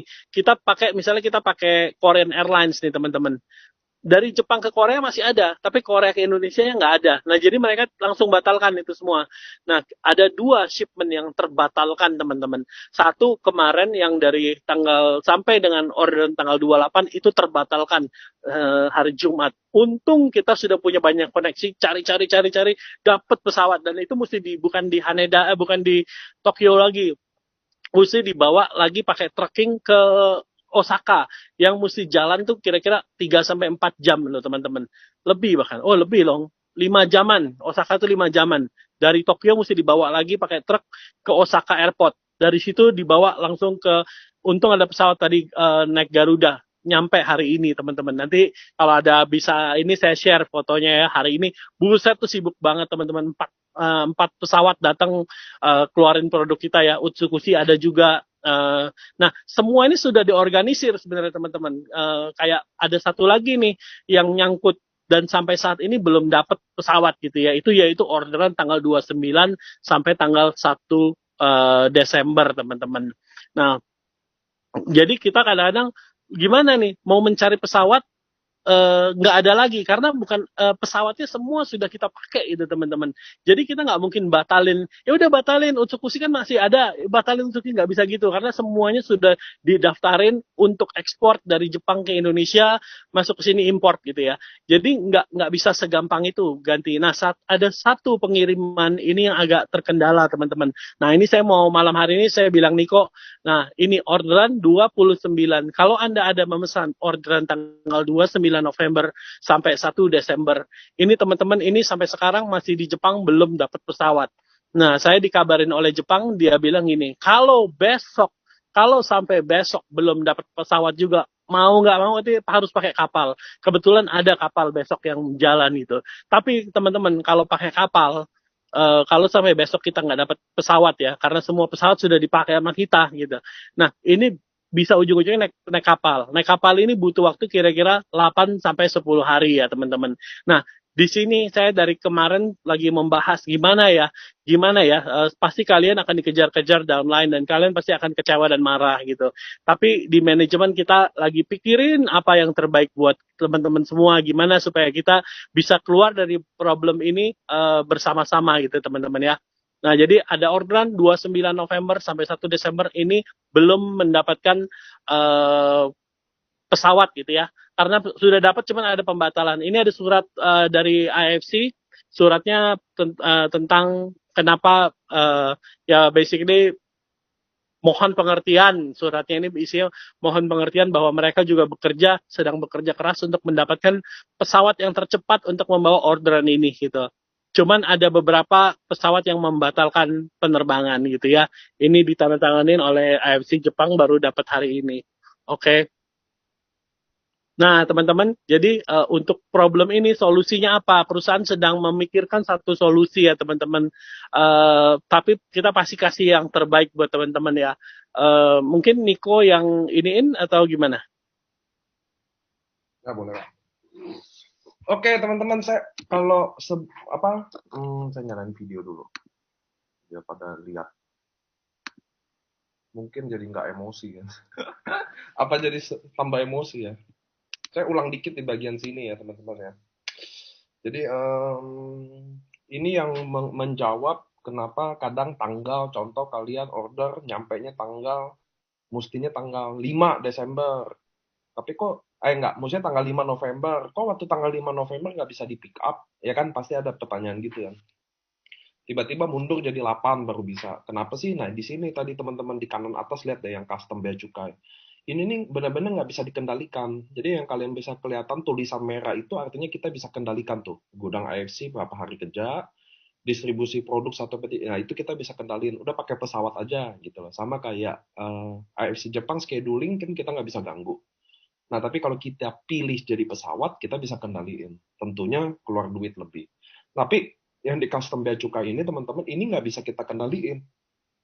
misalnya kita pakai Korean Airlines nih teman-teman, dari Jepang ke Korea masih ada, tapi Korea ke Indonesia nggak ada. Nah, jadi mereka langsung batalkan itu semua. Nah, ada 2 shipment yang terbatalkan, teman-teman. Satu kemarin yang dari tanggal sampai dengan order tanggal 28 itu terbatalkan hari Jumat. Untung kita sudah punya banyak koneksi, cari, dapat pesawat, dan itu bukan di Haneda, bukan di Tokyo lagi. Mesti dibawa lagi pakai trucking ke Osaka, yang mesti jalan tuh kira-kira 3-4 jam loh teman-teman. Lebih bahkan. Lebih loh. 5 jaman. Osaka tuh 5 jaman. Dari Tokyo mesti dibawa lagi pakai truk ke Osaka Airport. Dari situ dibawa langsung untung ada pesawat tadi naik Garuda. Nyampe hari ini teman-teman. Nanti kalau ada bisa ini saya share fotonya ya hari ini. Buset tuh sibuk banget teman-teman. 4 pesawat datang keluarin produk kita ya. Utsukushi ada juga. Nah, semua ini sudah diorganisir sebenarnya teman-teman. Kayak ada satu lagi nih yang nyangkut dan sampai saat ini belum dapat pesawat gitu ya. Yaitu orderan tanggal 29 sampai tanggal 1 Desember teman-teman. Nah, jadi kita kadang-kadang gimana nih mau mencari pesawat nggak ada lagi karena bukan pesawatnya semua sudah kita pakai itu teman-teman. Jadi kita nggak mungkin batalin. Ya udah batalin, Utsukushi kan masih ada, batalin Utsukushi nggak bisa gitu karena semuanya sudah didaftarin untuk ekspor dari Jepang ke Indonesia, masuk ke sini import gitu ya. Jadi nggak bisa segampang itu ganti. Nah ada satu pengiriman ini yang agak terkendala teman-teman. Nah ini saya mau malam hari ini saya bilang Niko, nah ini orderan 29. Kalau Anda ada memesan orderan tanggal 29 November sampai 1 Desember. Ini teman-teman, ini sampai sekarang masih di Jepang belum dapat pesawat. Nah, saya dikabarin oleh Jepang, dia bilang gini, kalau sampai besok belum dapat pesawat juga, mau nggak mau itu harus pakai kapal. Kebetulan ada kapal besok yang jalan gitu. Tapi teman-teman, kalau pakai kapal, kalau sampai besok kita nggak dapat pesawat ya, karena semua pesawat sudah dipakai sama kita gitu. Nah, ini bisa ujung-ujungnya naik kapal. Naik kapal ini butuh waktu kira-kira 8 sampai 10 hari ya, teman-teman. Nah, di sini saya dari kemarin lagi membahas gimana ya, pasti kalian akan dikejar-kejar downline dan kalian pasti akan kecewa dan marah gitu. Tapi di manajemen kita lagi pikirin apa yang terbaik buat teman-teman semua, gimana supaya kita bisa keluar dari problem ini bersama-sama gitu teman-teman ya. Nah, jadi ada orderan 29 November sampai 1 Desember ini belum mendapatkan uh, pesawat gitu ya. Karena sudah dapat cuman ada pembatalan. Ini ada surat dari AFC, suratnya tentang kenapa ya basically mohon pengertian, suratnya ini isinya mohon pengertian bahwa mereka juga sedang bekerja keras untuk mendapatkan pesawat yang tercepat untuk membawa orderan ini gitu. Cuman ada beberapa pesawat yang membatalkan penerbangan gitu ya. Ini ditandatanganin oleh AFC Jepang baru dapat hari ini. Oke. Nah, teman-teman, jadi untuk problem ini solusinya apa? Perusahaan sedang memikirkan satu solusi ya, teman-teman. Tapi kita pasti kasih yang terbaik buat teman-teman ya. Mungkin Niko yang iniin atau gimana? Ya boleh Pak. Oke teman-teman, saya kalau saya nyalain video dulu biar pada lihat. Mungkin jadi nggak emosi kan? Apa jadi tambah emosi ya? Saya ulang dikit di bagian sini ya teman-teman ya. Jadi ini yang menjawab kenapa kadang tanggal, contoh kalian order nyampainya mestinya tanggal 5 Desember. Tapi kok, maksudnya tanggal 5 November. Kok waktu tanggal 5 November nggak bisa di pick up? Ya kan pasti ada pertanyaan gitu kan. Tiba-tiba mundur jadi 8 baru bisa. Kenapa sih? Nah, di sini tadi teman-teman di kanan atas lihat deh yang custom bea cukai. Ini nih benar-benar nggak bisa dikendalikan. Jadi yang kalian bisa kelihatan tulisan merah itu artinya kita bisa kendalikan tuh. Gudang AFC berapa hari kerja, distribusi produk satu peti, nah itu kita bisa kendalin. Udah pakai pesawat aja gitu loh. Sama kayak AFC Jepang scheduling kan kita nggak bisa ganggu. Nah, tapi kalau kita pilih jadi pesawat, kita bisa kendaliin. Tentunya keluar duit lebih. Tapi yang di custom bea cukai ini, teman-teman, ini nggak bisa kita kendaliin.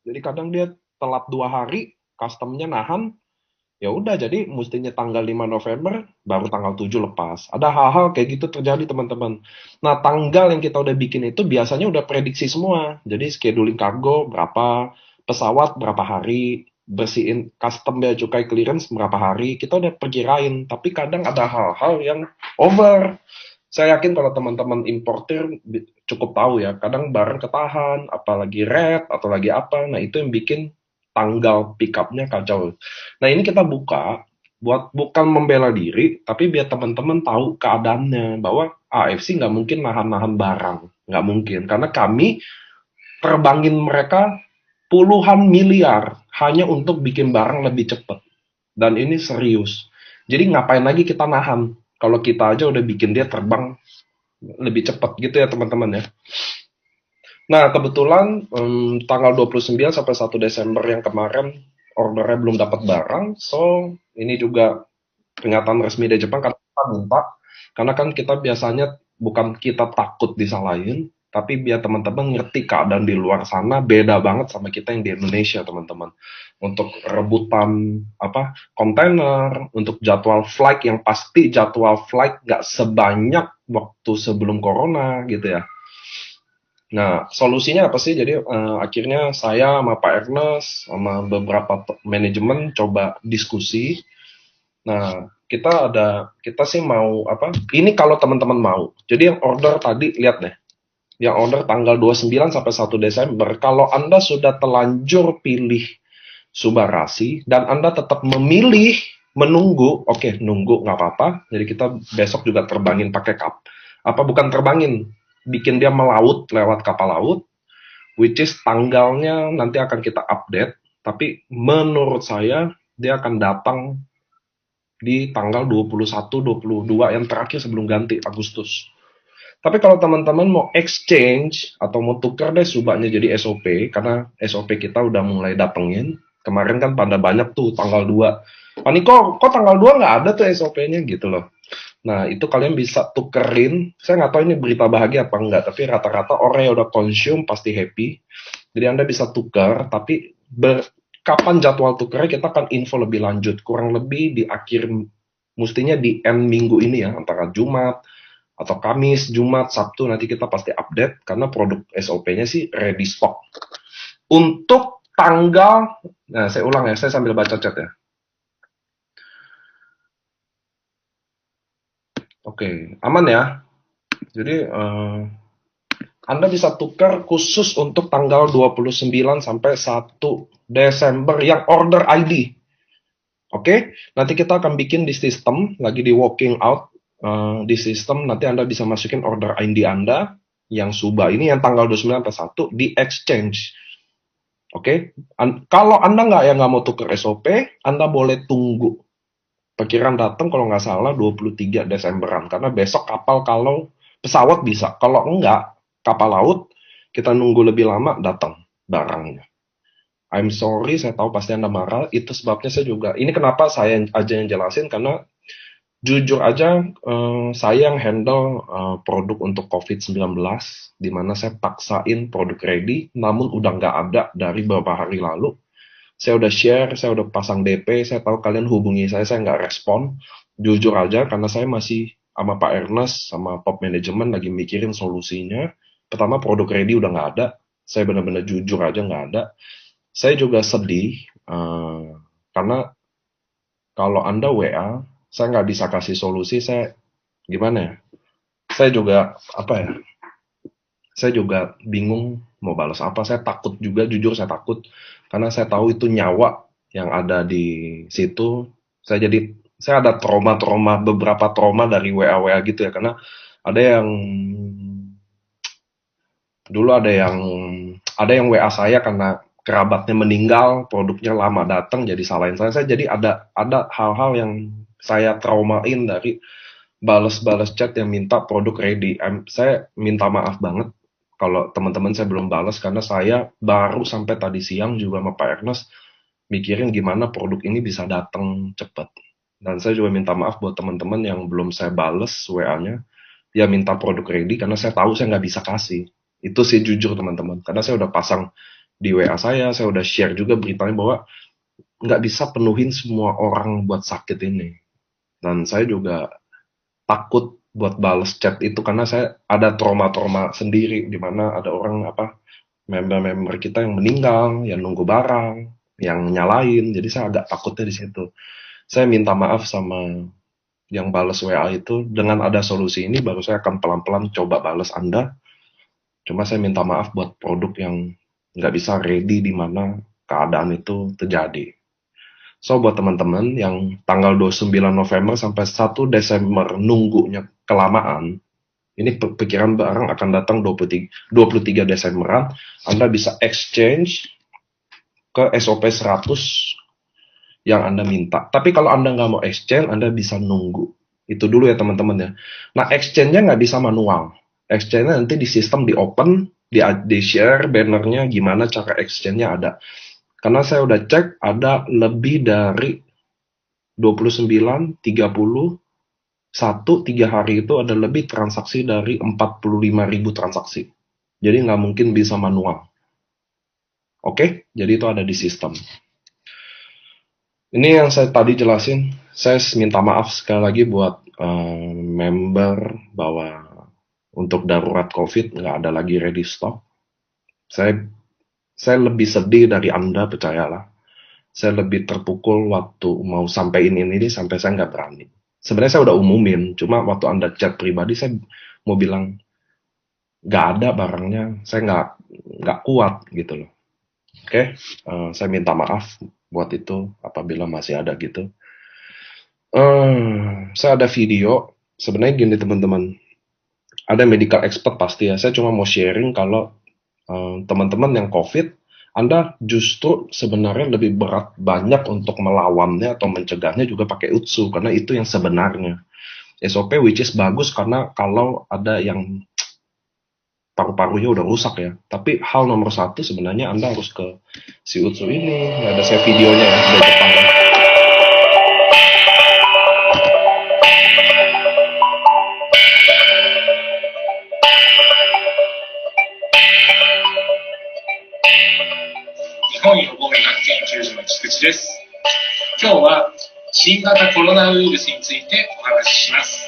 Jadi kadang dia telat 2 hari, customnya nahan, ya udah jadi mestinya tanggal 5 November, baru tanggal 7 lepas. Ada hal-hal kayak gitu terjadi, teman-teman. Nah, tanggal yang kita udah bikin itu biasanya udah prediksi semua. Jadi scheduling kargo berapa, pesawat berapa hari, bersihin custom bea cukai clearance berapa hari, kita udah perkirain. Tapi kadang ada hal-hal yang over. Saya yakin kalau teman-teman importer cukup tahu ya, kadang barang ketahan, apalagi red atau lagi apa, nah itu yang bikin tanggal pick up-nya kacau. Nah ini kita buka, bukan membela diri, tapi biar teman-teman tahu keadaannya, bahwa AFC nggak mungkin nahan-nahan barang, nggak mungkin, karena kami terbangin mereka puluhan miliar hanya untuk bikin barang lebih cepat. Dan ini serius. Jadi ngapain lagi kita nahan? Kalau kita aja udah bikin dia terbang lebih cepat gitu ya teman-teman ya. Nah kebetulan tanggal 29 sampai 1 Desember yang kemarin ordernya belum dapat barang. So ini juga pernyataan resmi dari Jepang karena kita minta. Karena kan kita biasanya bukan kita takut disalahin, tapi biar teman-teman ngerti keadaan di luar sana beda banget sama kita yang di Indonesia teman-teman. Untuk rebutan kontainer, untuk jadwal flight yang pasti jadwal flight nggak sebanyak waktu sebelum corona gitu ya. Nah solusinya apa sih? Jadi akhirnya saya sama Pak Ernest sama beberapa manajemen coba diskusi. Nah kita sih mau ini kalau teman-teman mau. Jadi yang order tadi lihat deh, yang order tanggal 29 sampai 1 Desember, kalau Anda sudah telanjur pilih Subarasi dan Anda tetap memilih menunggu, oke, nunggu nggak apa-apa. Jadi kita besok juga terbangin pakai bukan terbangin, bikin dia melaut lewat kapal laut, which is tanggalnya nanti akan kita update. Tapi menurut saya dia akan datang di tanggal 21, 22 yang terakhir sebelum ganti Agustus. Tapi kalau teman-teman mau exchange atau mau tuker deh subaknya jadi SOP, karena SOP kita udah mulai datengin. Kemarin kan pada banyak tuh tanggal 2. Paniko, kok tanggal 2 nggak ada tuh SOP-nya gitu loh. Nah, itu kalian bisa tukerin. Saya nggak tahu ini berita bahagia apa enggak, tapi rata-rata orang yang udah consume pasti happy. Jadi Anda bisa tukar, tapi kapan jadwal tukernya kita akan info lebih lanjut. Kurang lebih di akhir, mestinya di end minggu ini ya, antara Jumat atau Kamis, Jumat, Sabtu nanti kita pasti update karena produk SOP-nya sih ready stock. Untuk tanggal, nah saya ulang ya, saya sambil baca chat ya. Oke, aman ya. Jadi Anda bisa tukar khusus untuk tanggal 29 sampai 1 Desember yang order ID. Oke, nanti kita akan bikin di sistem, lagi di working out di sistem, nanti Anda bisa masukin order ID Anda yang Suba ini yang tanggal 29 sampai 1 di exchange. Oke, kalau Anda nggak mau tuker SOP, Anda boleh tunggu. Perkiraan datang kalau nggak salah 23 Desemberan, karena besok kapal kalau pesawat bisa, kalau enggak kapal laut kita nunggu lebih lama datang barangnya. I'm sorry, saya tahu pasti Anda marah. Itu sebabnya saya juga. Ini kenapa saya aja yang jelasin karena jujur aja saya yang handle produk untuk COVID-19 di mana saya paksain produk ready, namun udah nggak ada dari beberapa hari lalu. Saya udah share, saya udah pasang DP, saya tahu kalian hubungi saya nggak respon. Jujur aja karena saya masih sama Pak Ernest, sama top manajemen lagi mikirin solusinya. Pertama produk ready udah nggak ada, saya benar-benar jujur aja nggak ada. Saya juga sedih karena kalau Anda WA, saya nggak bisa kasih solusi. Saya gimana ya? Saya juga apa ya? Saya juga bingung mau balas apa. Saya takut juga, jujur saya takut karena saya tahu itu nyawa yang ada di situ. Saya ada trauma-trauma, beberapa trauma dari WA-WA gitu ya, karena ada yang dulu ada yang WA saya karena kerabatnya meninggal, produknya lama datang jadi salahin saya. Jadi ada hal-hal yang saya traumain dari balas-balas chat yang minta produk ready. Saya minta maaf banget kalau teman-teman saya belum balas karena saya baru sampai tadi siang juga sama Pak Ernest mikirin gimana produk ini bisa datang cepat. Dan saya juga minta maaf buat teman-teman yang belum saya bales WA-nya, ya minta produk ready karena saya tahu saya nggak bisa kasih. Itu sih jujur teman-teman, karena saya udah pasang di WA saya udah share juga beritanya bahwa nggak bisa penuhin semua orang buat sakit ini. Dan saya juga takut buat bales chat itu karena saya ada trauma-trauma sendiri di mana ada orang member-member kita yang meninggal, yang nunggu barang, yang nyalain. Jadi saya agak takutnya di situ. Saya minta maaf sama yang bales WA itu. Dengan ada solusi ini baru saya akan pelan-pelan coba bales Anda. Cuma saya minta maaf buat produk yang nggak bisa ready di mana keadaan itu terjadi. So buat teman-teman yang tanggal 29 November sampai 1 Desember nunggunya kelamaan, ini pikiran barang akan datang 23 Desemberan, Anda bisa exchange ke SOP 100 yang Anda minta. Tapi kalau Anda nggak mau exchange, Anda bisa nunggu. Itu dulu ya teman-teman ya. Nah exchange-nya nggak bisa manual. Exchange-nya nanti di sistem di open, di share bannernya gimana cara exchange-nya ada. Karena saya udah cek ada lebih dari 29, 30, 3 hari itu ada lebih transaksi dari 45.000 transaksi. Jadi nggak mungkin bisa manual. Oke, jadi itu ada di sistem. Ini yang saya tadi jelasin. Saya minta maaf sekali lagi buat member bahwa untuk darurat COVID nggak ada lagi ready stock. Saya saya lebih sedih dari Anda, percayalah. Saya lebih terpukul waktu mau sampein ini sampai saya nggak berani. Sebenarnya saya udah umumin, cuma waktu Anda chat pribadi saya mau bilang nggak ada barangnya, saya nggak kuat gitu loh. Oke, saya minta maaf buat itu apabila masih ada gitu. Saya ada video, sebenarnya gini teman-teman, ada medical expert pasti ya. Saya cuma mau sharing kalau teman-teman yang COVID Anda justru sebenarnya lebih berat banyak untuk melawannya atau mencegahnya juga pakai Utsu, karena itu yang sebenarnya. SOP which is bagus karena kalau ada yang paru-parunya udah rusak ya. Tapi hal nomor satu sebenarnya Anda harus ke si Utsu ini. Ada saya videonya ya dari Jepang.今日は新型コロナウイルスについてお話しします。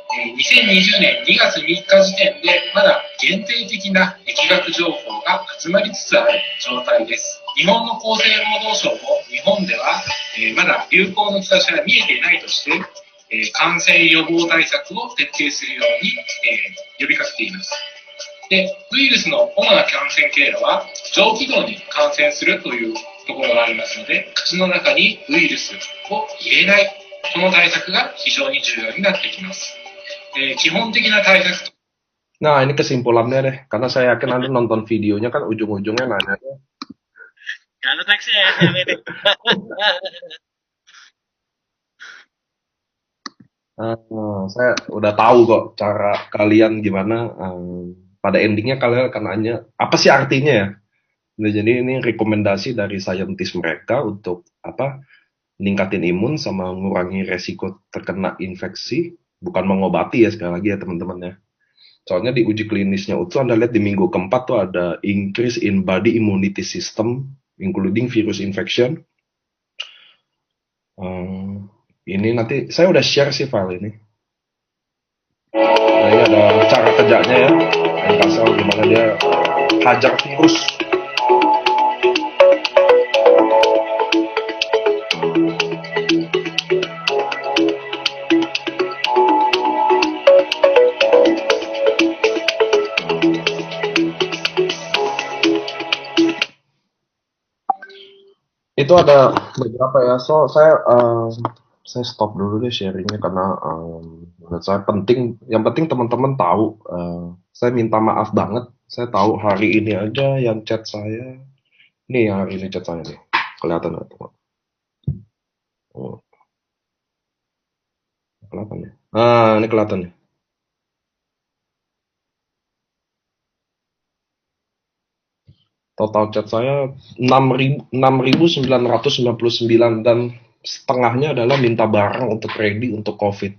2020年2月3日時点でまだ限定的な疫学情報が集まりつつある状態です。日本の厚生労働省も日本では、まだ流行の兆しが見えていないとして、感染予防対策を徹底するように、呼びかけています。で、ウイルスの主な感染経路は上気道に感染するというところがありますので、口の中にウイルスを入れない、この対策が非常に重要になってきます。基本的な対策。 Nah, ini kesimpulannya deh, karena saya yakin Anda nonton videonya kan ujung-ujungnya nanya. Kalau sukses ya, ini. Saya udah tahu kok cara kalian gimana. Pada endingnya kalian akan nanya, apa sih artinya ya? Nah, jadi ini rekomendasi dari saintis mereka untuk apa? Ningkatin imun sama mengurangi resiko terkena infeksi, bukan mengobati ya sekali lagi ya teman-teman ya. Soalnya di uji klinisnya Utsu Anda lihat di minggu keempat tuh ada increase in body immunity system, including virus infection. Ini nanti saya udah share sih file ini. Nah, ini ada cara kerjanya ya, NK-cell gimana dia hajar virus. Itu ada beberapa ya, so saya stop dulu deh sharingnya karena menurut saya penting, yang penting teman-teman tahu, saya minta maaf banget, saya tahu hari ini aja yang chat saya, nih yang hari ini chat saya nih, kelihatan nggak tuh? Oh, kelihatan ya? Nah, ini kelihatan ya? Total chat saya 6.999 dan setengahnya adalah minta barang untuk ready untuk COVID.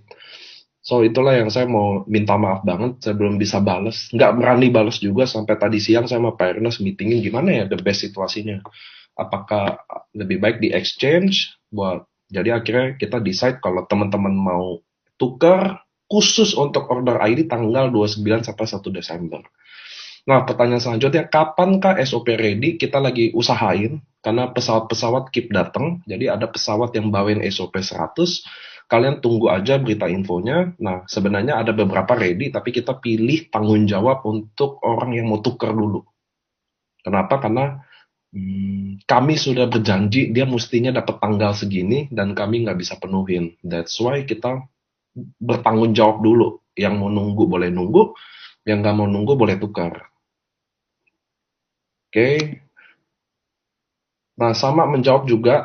So itulah yang saya mau minta maaf banget, saya belum bisa balas, nggak berani balas juga sampai tadi siang saya sama Pak Ernest meetingin gimana ya the best situasinya. Apakah lebih baik di exchange buat, jadi akhirnya kita decide kalau teman-teman mau tukar khusus untuk order ID tanggal 29 sampai 1 Desember. Nah, pertanyaan selanjutnya, kapankah SOP ready? Kita lagi usahain, karena pesawat-pesawat keep datang, jadi ada pesawat yang bawain SOP 100, kalian tunggu aja berita infonya. Nah, sebenarnya ada beberapa ready, tapi kita pilih tanggung jawab untuk orang yang mau tukar dulu. Kenapa? Karena kami sudah berjanji, dia mestinya dapat tanggal segini, dan kami nggak bisa penuhin. That's why kita bertanggung jawab dulu. Yang mau nunggu boleh nunggu, yang nggak mau nunggu boleh tukar. Oke. Nah, sama menjawab juga,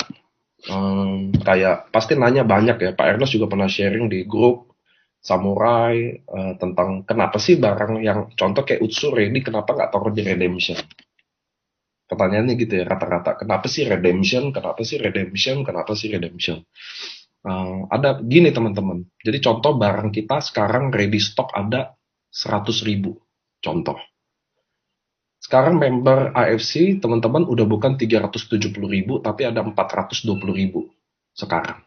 kayak pasti nanya banyak ya, Pak Ernest juga pernah sharing di grup Samurai, tentang kenapa sih barang yang contoh kayak Utsu ready, kenapa nggak taruh di redemption? Pertanyaannya gitu ya, rata-rata. Kenapa sih redemption? Kenapa sih redemption? Kenapa sih redemption? Ada gini teman-teman. Jadi contoh barang kita sekarang ready stock ada 100.000. Contoh. Sekarang member AFC teman-teman udah bukan 370.000 tapi ada 420.000 sekarang.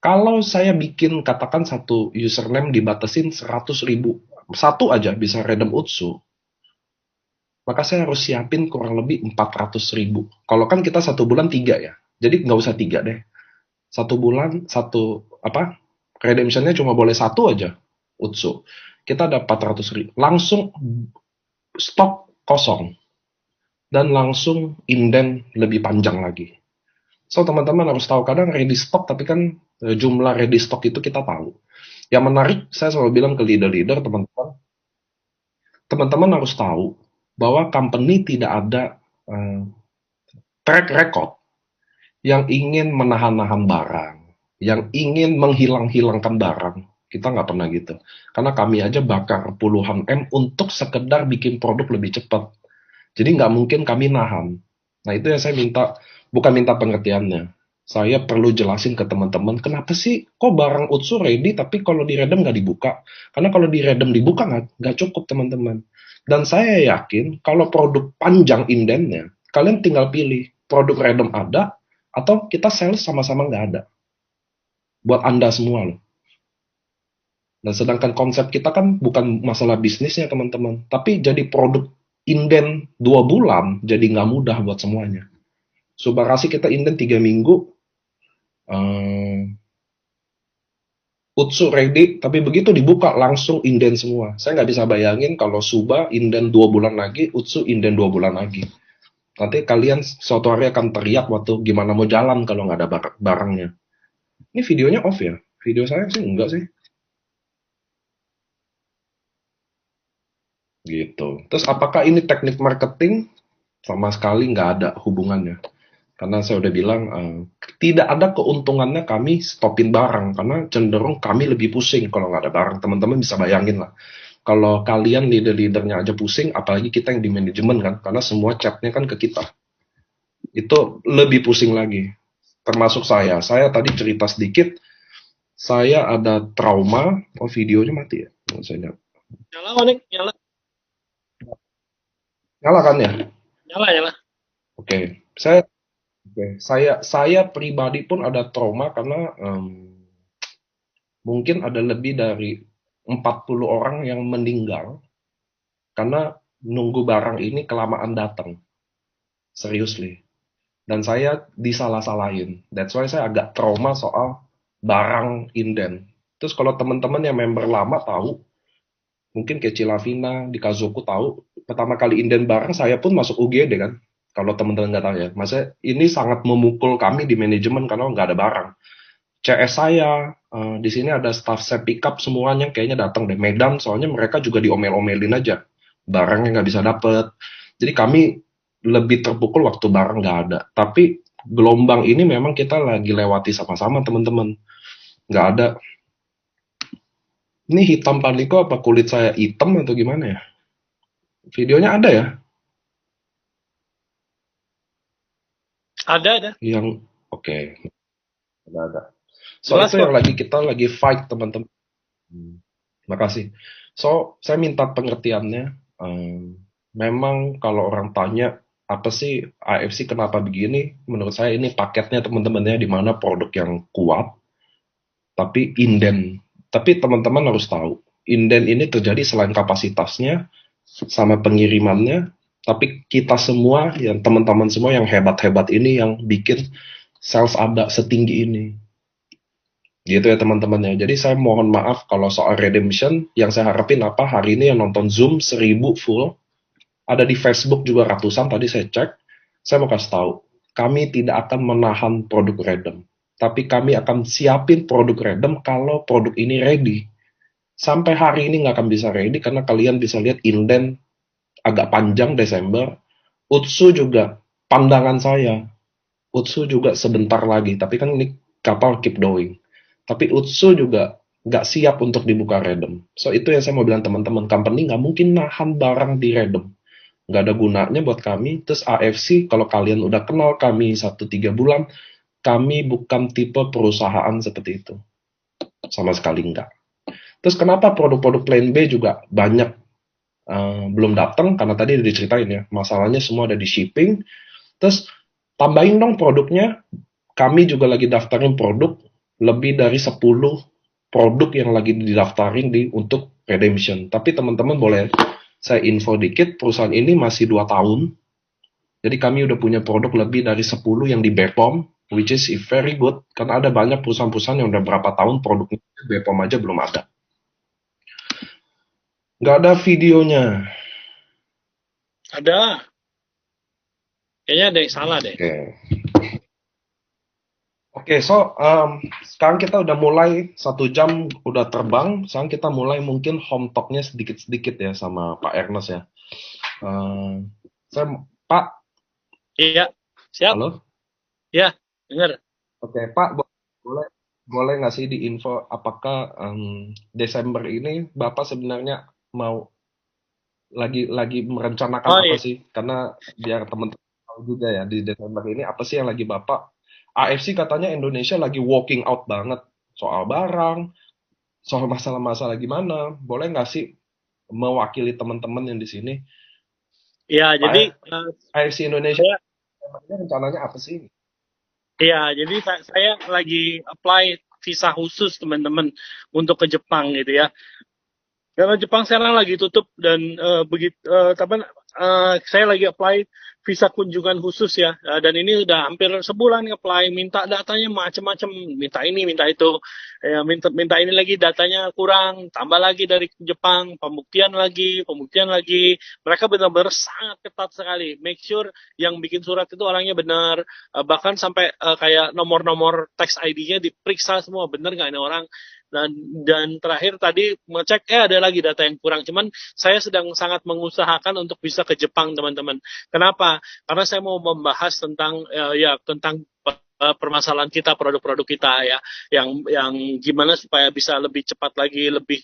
Kalau saya bikin katakan satu username dibatasin 100.000, satu aja bisa redeem Utsu, maka saya harus siapin kurang lebih 400.000. Kalau kan kita satu bulan 3 ya, jadi nggak usah 3 deh. Satu bulan satu apa? Redemptionnya cuma boleh satu aja Utsu. Kita ada 400.000, langsung stok kosong dan langsung inden lebih panjang lagi. So teman-teman harus tahu, kadang ready stock tapi kan jumlah ready stock itu kita tahu. Yang menarik, saya selalu bilang ke leader-leader, teman-teman harus tahu bahwa company tidak ada eh, track record yang ingin menahan-nahan barang, yang ingin menghilang-hilangkan barang. Kita nggak pernah gitu. Karena kami aja bakar puluhan M untuk sekedar bikin produk lebih cepat. Jadi nggak mungkin kami nahan. Nah itu yang saya minta, bukan minta pengertiannya. Saya perlu jelasin ke teman-teman, kenapa sih kok barang Utsu ready tapi kalau di redem nggak dibuka? Karena kalau di redem dibuka nggak cukup teman-teman. Dan saya yakin kalau produk panjang indennya, kalian tinggal pilih produk redem ada atau kita sales sama-sama nggak ada. Buat Anda semua loh. Dan sedangkan konsep kita kan bukan masalah bisnisnya teman-teman, tapi jadi produk inden 2 bulan jadi nggak mudah buat semuanya. Subarasi kita inden 3 minggu, Utsu ready, tapi begitu dibuka langsung inden semua. Saya nggak bisa bayangin kalau Suba inden 2 bulan lagi, Utsu inden 2 bulan lagi. Nanti kalian suatu hari akan teriak waktu gimana mau jalan kalau nggak ada barangnya. Ini videonya off ya? Video saya sih enggak sih. Gitu. Terus apakah ini teknik marketing? Sama sekali nggak ada hubungannya. Karena saya udah bilang, tidak ada keuntungannya kami stopin barang. Karena cenderung kami lebih pusing kalau nggak ada barang. Teman-teman bisa bayangin lah. Kalau kalian leader-leadernya aja pusing, apalagi kita yang di manajemen kan. Karena semua chatnya kan ke kita. Itu lebih pusing lagi. Termasuk saya. Saya tadi cerita sedikit, saya ada trauma. Oh videonya mati ya? Saya lihat. Nyala, Onik, nyala, Nyala kan ya? nyala, nyala. Oke. Saya pribadi pun ada trauma karena mungkin ada lebih dari 40 orang yang meninggal karena nunggu barang ini kelamaan datang. Seriously. Dan saya disalah-salahin. That's why saya agak trauma soal barang inden. Terus kalau teman-teman yang member lama tahu, mungkin kayak Cilavina, di Kazoku tahu, pertama kali inden barang saya pun masuk UGD kan. Kalau teman-teman nggak tahu ya. Maksudnya ini sangat memukul kami di manajemen karena nggak ada barang. CS saya, di sini ada staff saya pick up semuanya kayaknya datang deh Medan, soalnya mereka juga diomel-omelin aja. Barangnya nggak bisa dapet. Jadi kami lebih terpukul waktu barang nggak ada. Tapi gelombang ini memang kita lagi lewati sama-sama teman-teman. Nggak ada. Ini hitam paniko apa kulit saya hitam atau gimana ya? Videonya ada ya? Ada. Yang oke, ada. So Jelas itu yang kok. lagi kita lagi fight teman-teman. Makasih. So, saya minta pengertiannya. Memang kalau orang tanya, apa sih AFC kenapa begini? Menurut saya ini paketnya teman-temannya di mana produk yang kuat, tapi inden. Tapi teman-teman harus tahu, inden ini terjadi selain kapasitasnya, sama pengirimannya, tapi kita semua, yang teman-teman semua yang hebat-hebat ini yang bikin sales ada setinggi ini. Gitu ya teman-teman ya. Jadi saya mohon maaf kalau soal redemption, yang saya harapin apa, hari ini yang nonton Zoom 1000 full, ada di Facebook juga ratusan, tadi saya cek, saya mau kasih tahu, kami tidak akan menahan produk redem, tapi kami akan siapin produk redem kalau produk ini ready. Sampai hari ini nggak akan bisa ready, karena kalian bisa lihat inden agak panjang Desember, Utsu juga, pandangan saya, Utsu juga sebentar lagi, tapi kan ini kapal keep going. Tapi Utsu juga nggak siap untuk dibuka redem. So itu yang saya mau bilang teman-teman, company nggak mungkin nahan barang di redem. Nggak ada gunanya buat kami. Terus AFC, kalau kalian udah kenal kami 1-3 bulan, kami bukan tipe perusahaan seperti itu. Sama sekali nggak. Terus kenapa produk-produk plan B juga banyak belum datang, karena tadi udah diceritain ya, masalahnya semua ada di shipping. Terus tambahin dong produknya, kami juga lagi daftarin produk, lebih dari 10 produk yang lagi didaftarin untuk redemption. Tapi teman-teman boleh saya info dikit, perusahaan ini masih 2 tahun, jadi kami udah punya produk lebih dari 10 yang di BPOM, which is very good, karena ada banyak perusahaan-perusahaan yang udah berapa tahun produknya BPOM aja belum ada. Nggak ada videonya. Ada. Kayaknya ada yang salah deh. Oke, so sekarang kita udah mulai 1 jam udah terbang. Sekarang kita mulai mungkin home talk-nya sedikit-sedikit ya sama Pak Ernest ya. Pak, Iya, siap. Halo? Ya, dengar. Oke, Pak, boleh boleh nggak sih diinfo apakah Desember ini Bapak sebenarnya mau lagi merencanakan Oh apa iya, sih? Karena biar teman-teman tahu juga ya di Desember ini apa sih yang lagi Bapak AFC katanya Indonesia lagi walking out banget soal barang, soal masalah-masalah gimana. Boleh nggak sih mewakili teman-teman yang di sini? iya. Jadi Pak AFC Indonesia saya rencananya apa sih? jadi saya lagi apply visa khusus teman-teman untuk ke Jepang gitu ya. Karena Jepang sekarang lagi tutup dan begitu saya lagi apply visa kunjungan khusus ya. Dan ini udah hampir sebulan apply, minta datanya macam-macam, minta ini, minta itu, ya, minta ini lagi datanya kurang, tambah lagi dari Jepang, pembuktian lagi. Mereka benar-benar sangat ketat sekali. Make sure yang bikin surat itu orangnya benar, bahkan sampai kayak nomor-nomor tax ID-nya diperiksa semua benar nggak ini orang. Dan terakhir tadi ngecek ada lagi data yang kurang. Cuman saya sedang sangat mengusahakan untuk bisa ke Jepang teman-teman. Kenapa? Karena saya mau membahas tentang tentang permasalahan kita, produk-produk kita ya, yang gimana supaya bisa lebih cepat lagi, lebih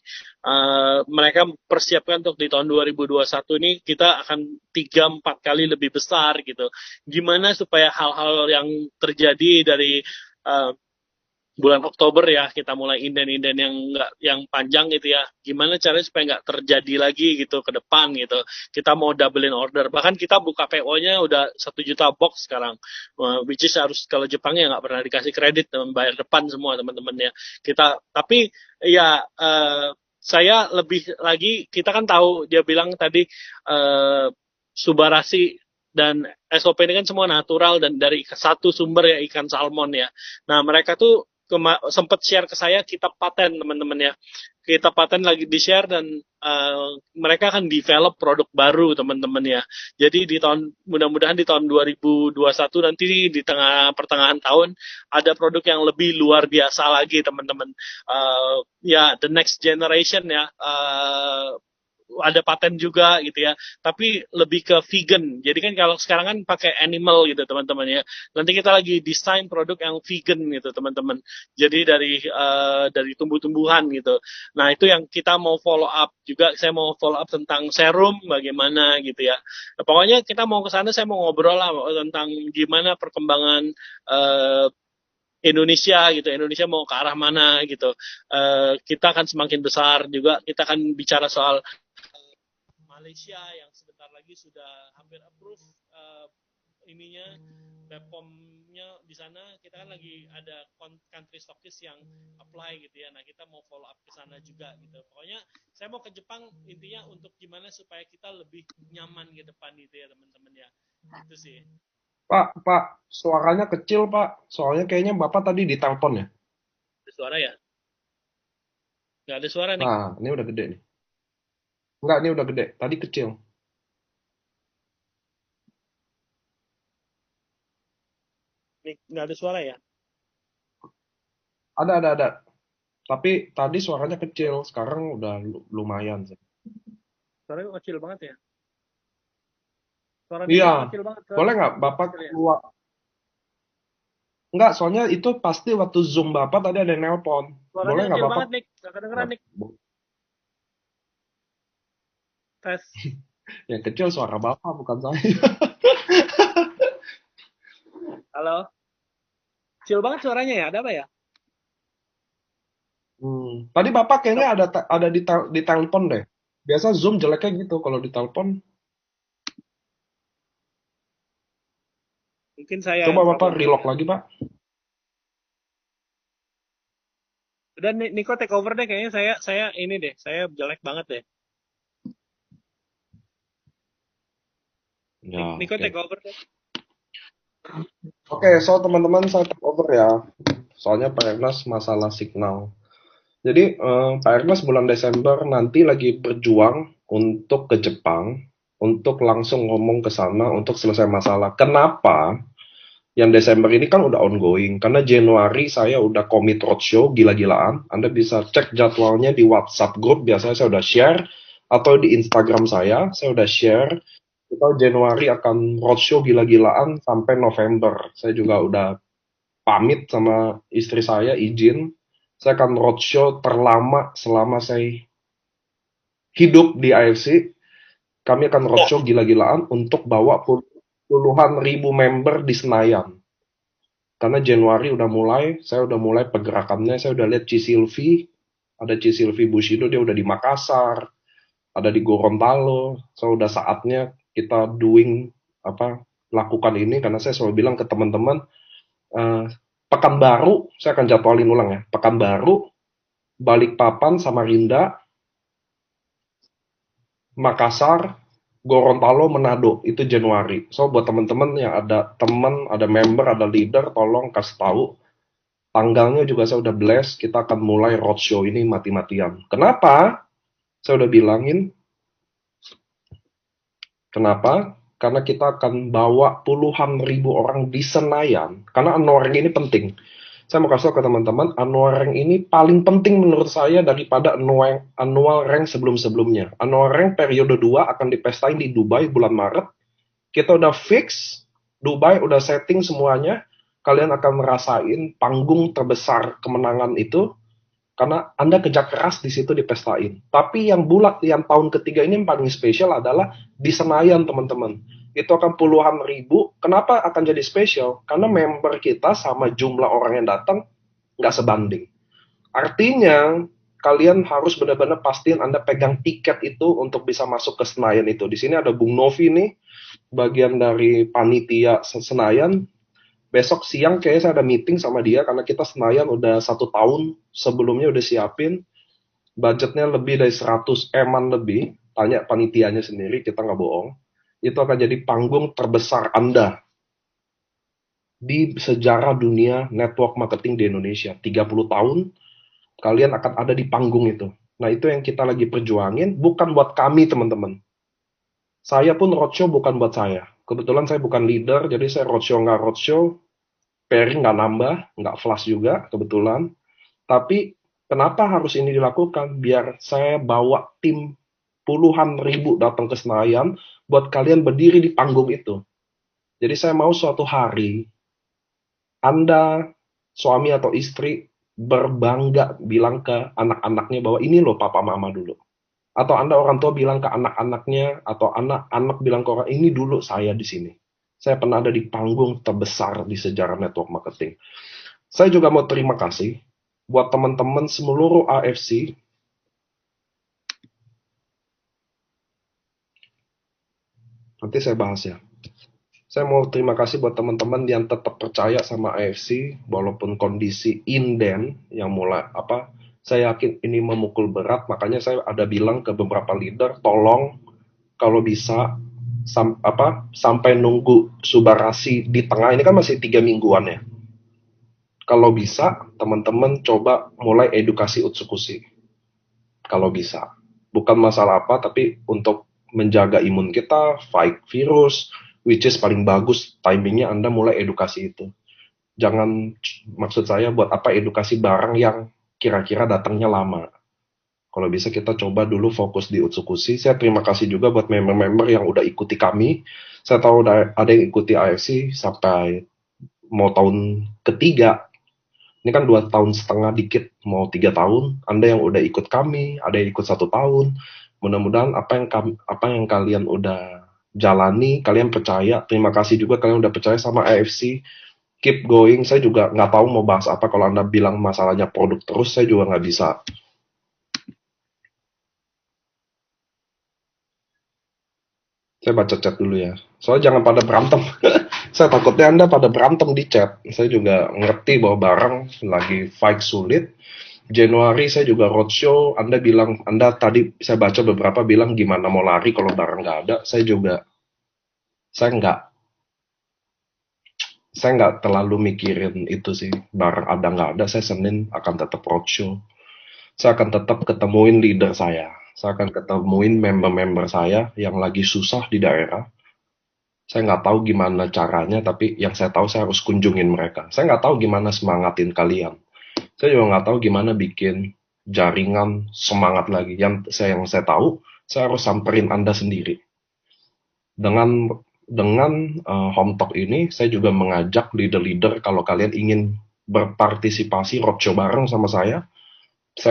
mereka persiapkan untuk di tahun 2021 ini kita akan 3-4 kali lebih besar gitu. Gimana supaya hal-hal yang terjadi dari uh, bulan Oktober ya kita mulai inden-inden yang panjang gitu ya, gimana caranya supaya nggak terjadi lagi gitu ke depan gitu. Kita mau doublein order, bahkan kita buka PO-nya udah 1 juta box sekarang. Which is harus, kalau Jepang ya nggak pernah dikasih kredit, bayar depan semua teman-temannya kita. Tapi ya saya lebih lagi, kita kan tahu dia bilang tadi Subarasi dan SOP ini kan semua natural dan dari satu sumber ya, ikan salmon ya. Nah mereka tuh sempat share ke saya kitab paten teman-teman ya. Kitab paten lagi di share dan mereka akan develop produk baru teman-teman ya. Jadi mudah-mudahan di tahun 2021 nanti di pertengahan tahun ada produk yang lebih luar biasa lagi teman-teman. Ya the next generation ya. Ada paten juga gitu ya, tapi lebih ke vegan. Jadi kan kalau sekarang kan pakai animal gitu teman-teman ya. Nanti kita lagi desain produk yang vegan gitu teman-teman. Jadi dari tumbuh-tumbuhan gitu. Nah itu yang kita mau follow up juga. Saya mau follow up tentang serum bagaimana gitu ya. Nah, pokoknya kita mau ke sana, saya mau ngobrol lah tentang gimana perkembangan Indonesia gitu. Indonesia mau ke arah mana gitu. Kita akan semakin besar juga. Kita akan bicara soal Malaysia yang sebentar lagi sudah hampir approve ininya, BPOM-nya di sana. Kita kan lagi ada country stockist yang apply gitu ya. Nah kita mau follow up ke sana juga gitu. Pokoknya saya mau ke Jepang intinya untuk gimana supaya kita lebih nyaman ke depan gitu ya teman-teman ya. Itu sih. Pak, suaranya kecil Pak. Soalnya kayaknya Bapak tadi ditelepon ya. Ada suara ya? Nggak ada suara nih. Nah, ini udah gede nih. Enggak, ini udah gede. Tadi kecil. Nih nggak ada suara ya? Ada. Tapi tadi suaranya kecil. Sekarang udah lumayan sih. Suaranya kecil banget ya? Suara Iya. Niko kecil banget. Boleh nggak Bapak keluar? Enggak, soalnya itu pasti waktu Zoom Bapak tadi ada yang nelpon. Boleh Suaranya nggak kecil Bapak? banget nih. Nggak kedengeran nih. Tes. Yang kecil suara Bapak, bukan saya. Halo. Kecil banget suaranya ya? Ada apa ya? Tadi Bapak kayaknya ada di telepon deh. Biasa Zoom jeleknya gitu kalau di telepon. Mungkin saya Coba yang Bapak problem. relock lagi, Pak. Udah Niko take over deh, kayaknya saya ini deh, saya jelek banget deh. Ya, Niko oke. take over deh. Oke, so teman-teman saya take over ya. Soalnya Pak Ernest masalah signal. Jadi Pak Ernest bulan Desember nanti lagi berjuang untuk ke Jepang, untuk langsung ngomong ke sana untuk selesai masalah. Kenapa? Yang Desember ini kan udah ongoing, karena Januari saya udah commit roadshow gila-gilaan. Anda bisa cek jadwalnya di WhatsApp group, biasanya saya udah share, atau di Instagram saya udah share Kita Januari akan roadshow gila-gilaan sampai November. Saya juga udah pamit sama istri saya, izin. Saya akan roadshow terlama selama saya hidup di AFC. Kami akan roadshow gila-gilaan untuk bawa puluhan ribu member di Senayan. Karena Januari udah mulai, saya udah mulai pergerakannya, saya udah lihat Cisilvi, ada Cisilvi Bushido, dia udah di Makassar, ada di Gorontalo. So udah saatnya kita lakukan ini, karena saya selalu bilang ke teman-teman, eh, Pekanbaru, saya akan jadwalin ulang ya, Pekanbaru, Balikpapan, Samarinda, Makassar, Gorontalo, Manado, itu Januari. So buat teman-teman yang ada teman, ada member, ada leader, tolong kasih tahu. Tanggalnya juga saya udah bless, kita akan mulai roadshow ini mati-matian. Kenapa? Saya udah bilangin. Kenapa? Karena kita akan bawa puluhan ribu orang di Senayan. Karena unwarring ini penting. Saya mau kasih tau ke teman-teman, unwarring ini paling penting menurut saya daripada annual rank sebelum-sebelumnya. Annual rank periode 2 akan dipestain di Dubai bulan Maret. Kita udah fix, Dubai udah setting semuanya. Kalian akan merasain panggung terbesar kemenangan itu karena Anda kerja keras di situ dipestain. Tapi yang tahun ketiga ini yang paling spesial adalah di Senayan, teman-teman. Itu akan puluhan ribu. Kenapa akan jadi spesial? Karena member kita sama jumlah orang yang datang nggak sebanding. Artinya, kalian harus benar-benar pastiin Anda pegang tiket itu untuk bisa masuk ke Senayan itu. Di sini ada Bung Novi nih, bagian dari panitia Senayan. Besok siang kayaknya saya ada meeting sama dia karena kita Senayan udah 1 tahun sebelumnya udah siapin. Budgetnya lebih dari 100 eman lebih. Tanya panitianya sendiri, kita nggak bohong. Itu akan jadi panggung terbesar Anda di sejarah dunia network marketing di Indonesia. 30 tahun, kalian akan ada di panggung itu. Nah, itu yang kita lagi perjuangin, bukan buat kami, teman-teman. Saya pun roadshow bukan buat saya. Kebetulan saya bukan leader, jadi saya roadshow nggak roadshow, pairing nggak nambah, nggak flash juga, kebetulan. Tapi, kenapa harus ini dilakukan? Biar saya bawa tim puluhan ribu datang ke Senayan, buat kalian berdiri di panggung itu. Jadi saya mau suatu hari, Anda, suami atau istri, berbangga bilang ke anak-anaknya bahwa ini loh papa mama dulu. Atau Anda orang tua bilang ke anak-anaknya, atau anak-anak bilang ke orang, ini dulu saya di sini. Saya pernah ada di panggung terbesar di sejarah network marketing. Saya juga mau terima kasih buat teman-teman seluruh AFC. Nanti saya bahas ya. Saya mau terima kasih buat teman-teman yang tetap percaya sama AFC, walaupun kondisi inden yang mulai saya yakin ini memukul berat, makanya saya ada bilang ke beberapa leader, tolong kalau bisa sampai nunggu Subarasi di tengah ini kan masih 3 mingguan ya. Kalau bisa, teman-teman coba mulai edukasi Utsukushi. Kalau bisa. Bukan masalah apa, tapi untuk menjaga imun kita, fight virus, which is paling bagus timingnya Anda mulai edukasi itu. Jangan, maksud saya buat apa edukasi barang yang kira-kira datangnya lama. Kalau bisa kita coba dulu fokus di Utsukushi. Saya terima kasih juga buat member-member yang udah ikuti kami. Saya tahu ada yang ikuti AFC sampai mau tahun ketiga. Ini kan 2,5 tahun dikit, mau 3 tahun. Anda yang udah ikut kami, ada yang ikut 1 tahun. Mudah-mudahan apa yang kalian udah jalani, kalian percaya. Terima kasih juga kalian udah percaya sama AFC. Keep going. Saya juga nggak tahu mau bahas apa. Kalau Anda bilang masalahnya produk terus, saya juga nggak bisa. Saya baca chat dulu ya. Soalnya jangan pada berantem. Saya takutnya Anda pada berantem di chat. Saya juga ngerti bahwa barang lagi fight sulit. Januari saya juga roadshow. Anda tadi saya baca beberapa bilang gimana mau lari kalau barang nggak ada. Saya nggak terlalu mikirin itu sih. Barang ada nggak ada, saya Senin akan tetap roadshow. Saya akan tetap ketemuin leader saya. Saya akan ketemuin member-member saya yang lagi susah di daerah. Saya nggak tahu gimana caranya, tapi yang saya tahu saya harus kunjungin mereka. Saya nggak tahu gimana semangatin kalian. Saya juga nggak tahu gimana bikin jaringan semangat lagi. Yang saya tahu, saya harus samperin Anda sendiri. Dengan Home Talk ini, saya juga mengajak leader-leader kalau kalian ingin berpartisipasi roadshow bareng sama saya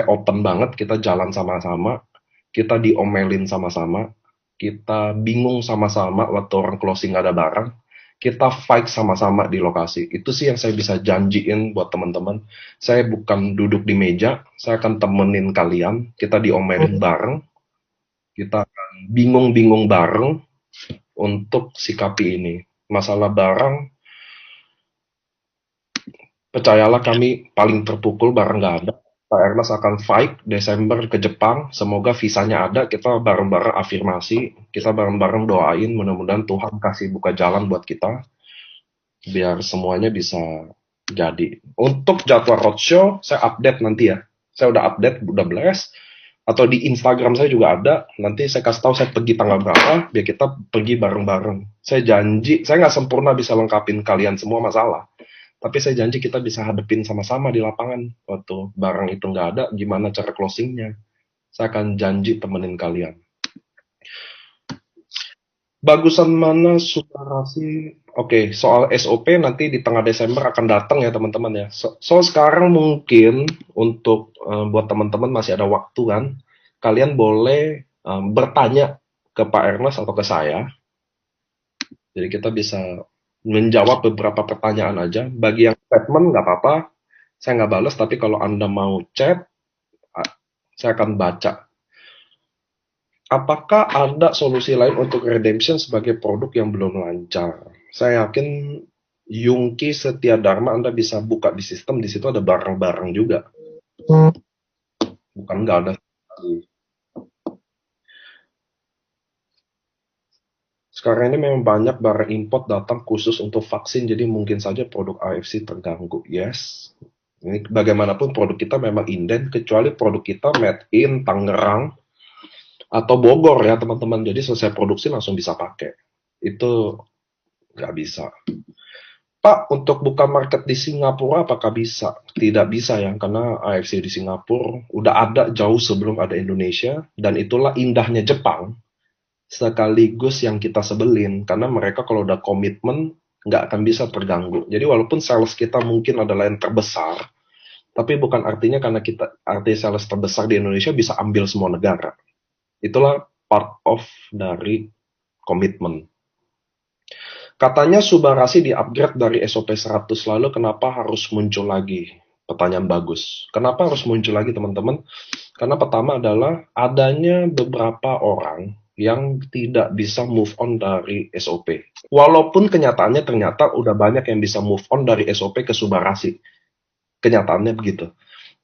open banget, kita jalan sama-sama, kita diomelin sama-sama, kita bingung sama-sama waktu orang closing nggak ada barang, kita fight sama-sama di lokasi. Itu sih yang saya bisa janjiin buat teman-teman. Saya bukan duduk di meja, saya akan temenin kalian, kita diomelin bareng, kita akan bingung-bingung bareng untuk sikapi ini. Masalah barang, percayalah kami paling terpukul barang nggak ada. Pak Ernest akan fight Desember ke Jepang. Semoga visanya ada. Kita bareng-bareng afirmasi. Kita bareng-bareng doain. Mudah-mudahan Tuhan kasih buka jalan buat kita. Biar semuanya bisa jadi. Untuk jadwal roadshow, saya update nanti ya. Saya udah update, udah blast. Atau di Instagram saya juga ada. Nanti saya kasih tahu saya pergi tanggal berapa. Biar kita pergi bareng-bareng. Saya janji, saya nggak sempurna bisa lengkapin kalian semua masalah. Tapi saya janji kita bisa hadepin sama-sama di lapangan. Waktu barang itu nggak ada, gimana cara closingnya. Saya akan janji temenin kalian. Bagusan mana Subarasi? Oke, soal SOP nanti di tengah Desember akan datang ya teman-teman ya. So sekarang mungkin untuk buat teman-teman masih ada waktu kan. Kalian boleh bertanya ke Pak Ernest atau ke saya. Jadi kita bisa menjawab beberapa pertanyaan aja. Bagi yang statement nggak apa-apa, saya nggak balas. Tapi kalau Anda mau chat, saya akan baca. Apakah ada solusi lain untuk redemption sebagai produk yang belum lancar? Saya yakin Yungki Setia Dharma Anda bisa buka di sistem, di situ ada barang-barang juga. Bukan nggak ada. Sekarang ini memang banyak barang import datang khusus untuk vaksin, jadi mungkin saja produk AFC terganggu. Yes, ini bagaimanapun produk kita memang inden, kecuali produk kita made in Tangerang atau Bogor ya teman-teman. Jadi selesai produksi langsung bisa pakai. Itu nggak bisa. Pak, untuk buka market di Singapura apakah bisa? Tidak bisa ya, karena AFC di Singapura udah ada jauh sebelum ada Indonesia, dan itulah indahnya Jepang. Sekaligus yang kita sebelin, karena mereka kalau udah komitmen nggak akan bisa terganggu. Jadi walaupun sales kita mungkin adalah yang terbesar, tapi bukan artinya karena kita arti sales terbesar di Indonesia bisa ambil semua negara. Itulah part of dari komitmen. Katanya Subarasi di-upgrade dari SOP 100, lalu kenapa harus muncul lagi? Pertanyaan bagus. Kenapa harus muncul lagi teman-teman? Karena pertama adalah adanya beberapa orang yang tidak bisa move on dari SOP. Walaupun kenyataannya ternyata udah banyak yang bisa move on dari SOP ke Subarasi. Kenyataannya begitu.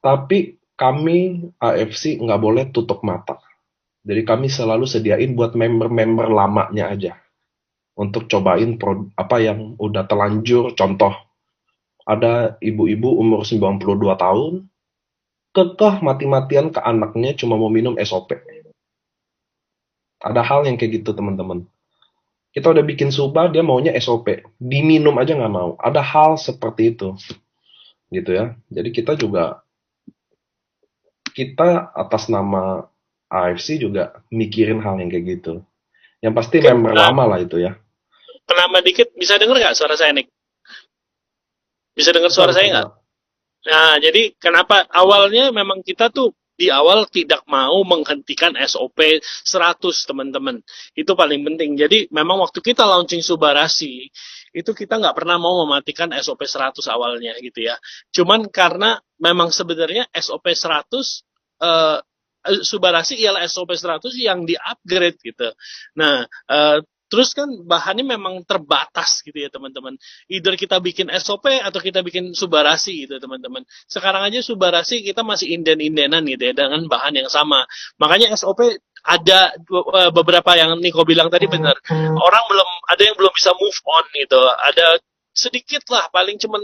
Tapi kami AFC nggak boleh tutup mata. Jadi kami selalu sediain buat member-member lamanya aja. Untuk cobain apa yang udah terlanjur. Contoh, ada ibu-ibu umur 92 tahun, kekeh mati-matian ke anaknya cuma mau minum SOP. Ada hal yang kayak gitu teman-teman. Kita udah bikin suba, dia maunya SOP. Diminum aja nggak mau. Ada hal seperti itu. Gitu ya. Jadi kita atas nama AFC juga mikirin hal yang kayak gitu. Yang pasti member lama lah itu ya. Penambah dikit, bisa denger nggak suara saya, Nick? Bisa dengar suara saya nggak? Nah, jadi kenapa awalnya memang kita tuh di awal tidak mau menghentikan SOP 100, teman-teman. Itu paling penting. Jadi memang waktu kita launching Subarasi, itu kita nggak pernah mau mematikan SOP 100 awalnya gitu ya. Cuman karena memang sebenarnya SOP 100 Subarasi ialah SOP 100 yang di-upgrade gitu. Nah, terus kan bahannya memang terbatas gitu ya teman-teman. Either kita bikin SOP atau kita bikin Subarasi gitu teman-teman. Sekarang aja Subarasi kita masih inden-indenan gitu ya dengan bahan yang sama. Makanya SOP ada beberapa yang Niko bilang tadi benar. Orang ada yang belum bisa move on gitu. Ada sedikit lah, paling cuman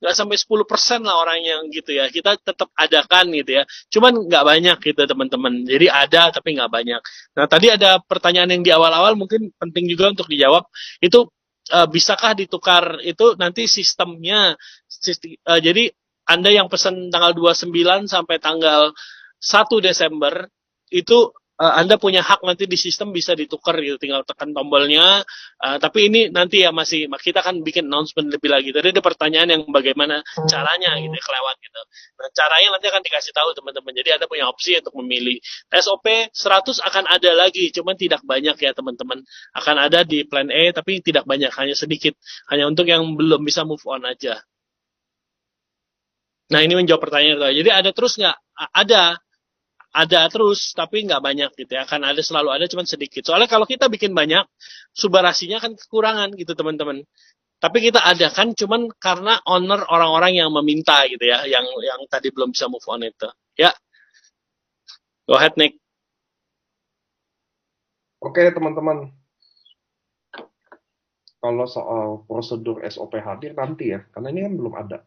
nggak sampai 10% lah orang yang gitu ya. Kita tetap adakan gitu ya. Cuman nggak banyak gitu teman-teman. Jadi ada tapi nggak banyak. Nah tadi ada pertanyaan yang di awal-awal mungkin penting juga untuk dijawab. Itu bisakah ditukar itu nanti sistemnya. Jadi Anda yang pesan tanggal 29 sampai tanggal 1 Desember itu Anda punya hak nanti di sistem bisa ditukar gitu, tinggal tekan tombolnya. Tapi ini nanti ya masih kita kan bikin announcement lebih lagi. Tadi ada pertanyaan yang bagaimana caranya gitu ya, kelewat gitu. Nah, caranya nanti akan dikasih tahu teman-teman. Jadi Anda punya opsi untuk memilih. SOP 100 akan ada lagi, cuman tidak banyak ya teman-teman. Akan ada di plan E tapi tidak banyak, hanya sedikit. Hanya untuk yang belum bisa move on aja. Nah, ini menjawab pertanyaan. Jadi ada terus nggak? Ada terus tapi nggak banyak gitu ya, akan ada, selalu ada, cuman sedikit. Soalnya kalau kita bikin banyak, subarasinya kan kekurangan gitu teman-teman. Tapi kita ada kan cuman karena owner, orang-orang yang meminta gitu ya, yang tadi belum bisa move on itu ya. Go ahead Nick. Oke teman-teman, kalau soal prosedur SOP hadir nanti ya, karena ini kan belum ada.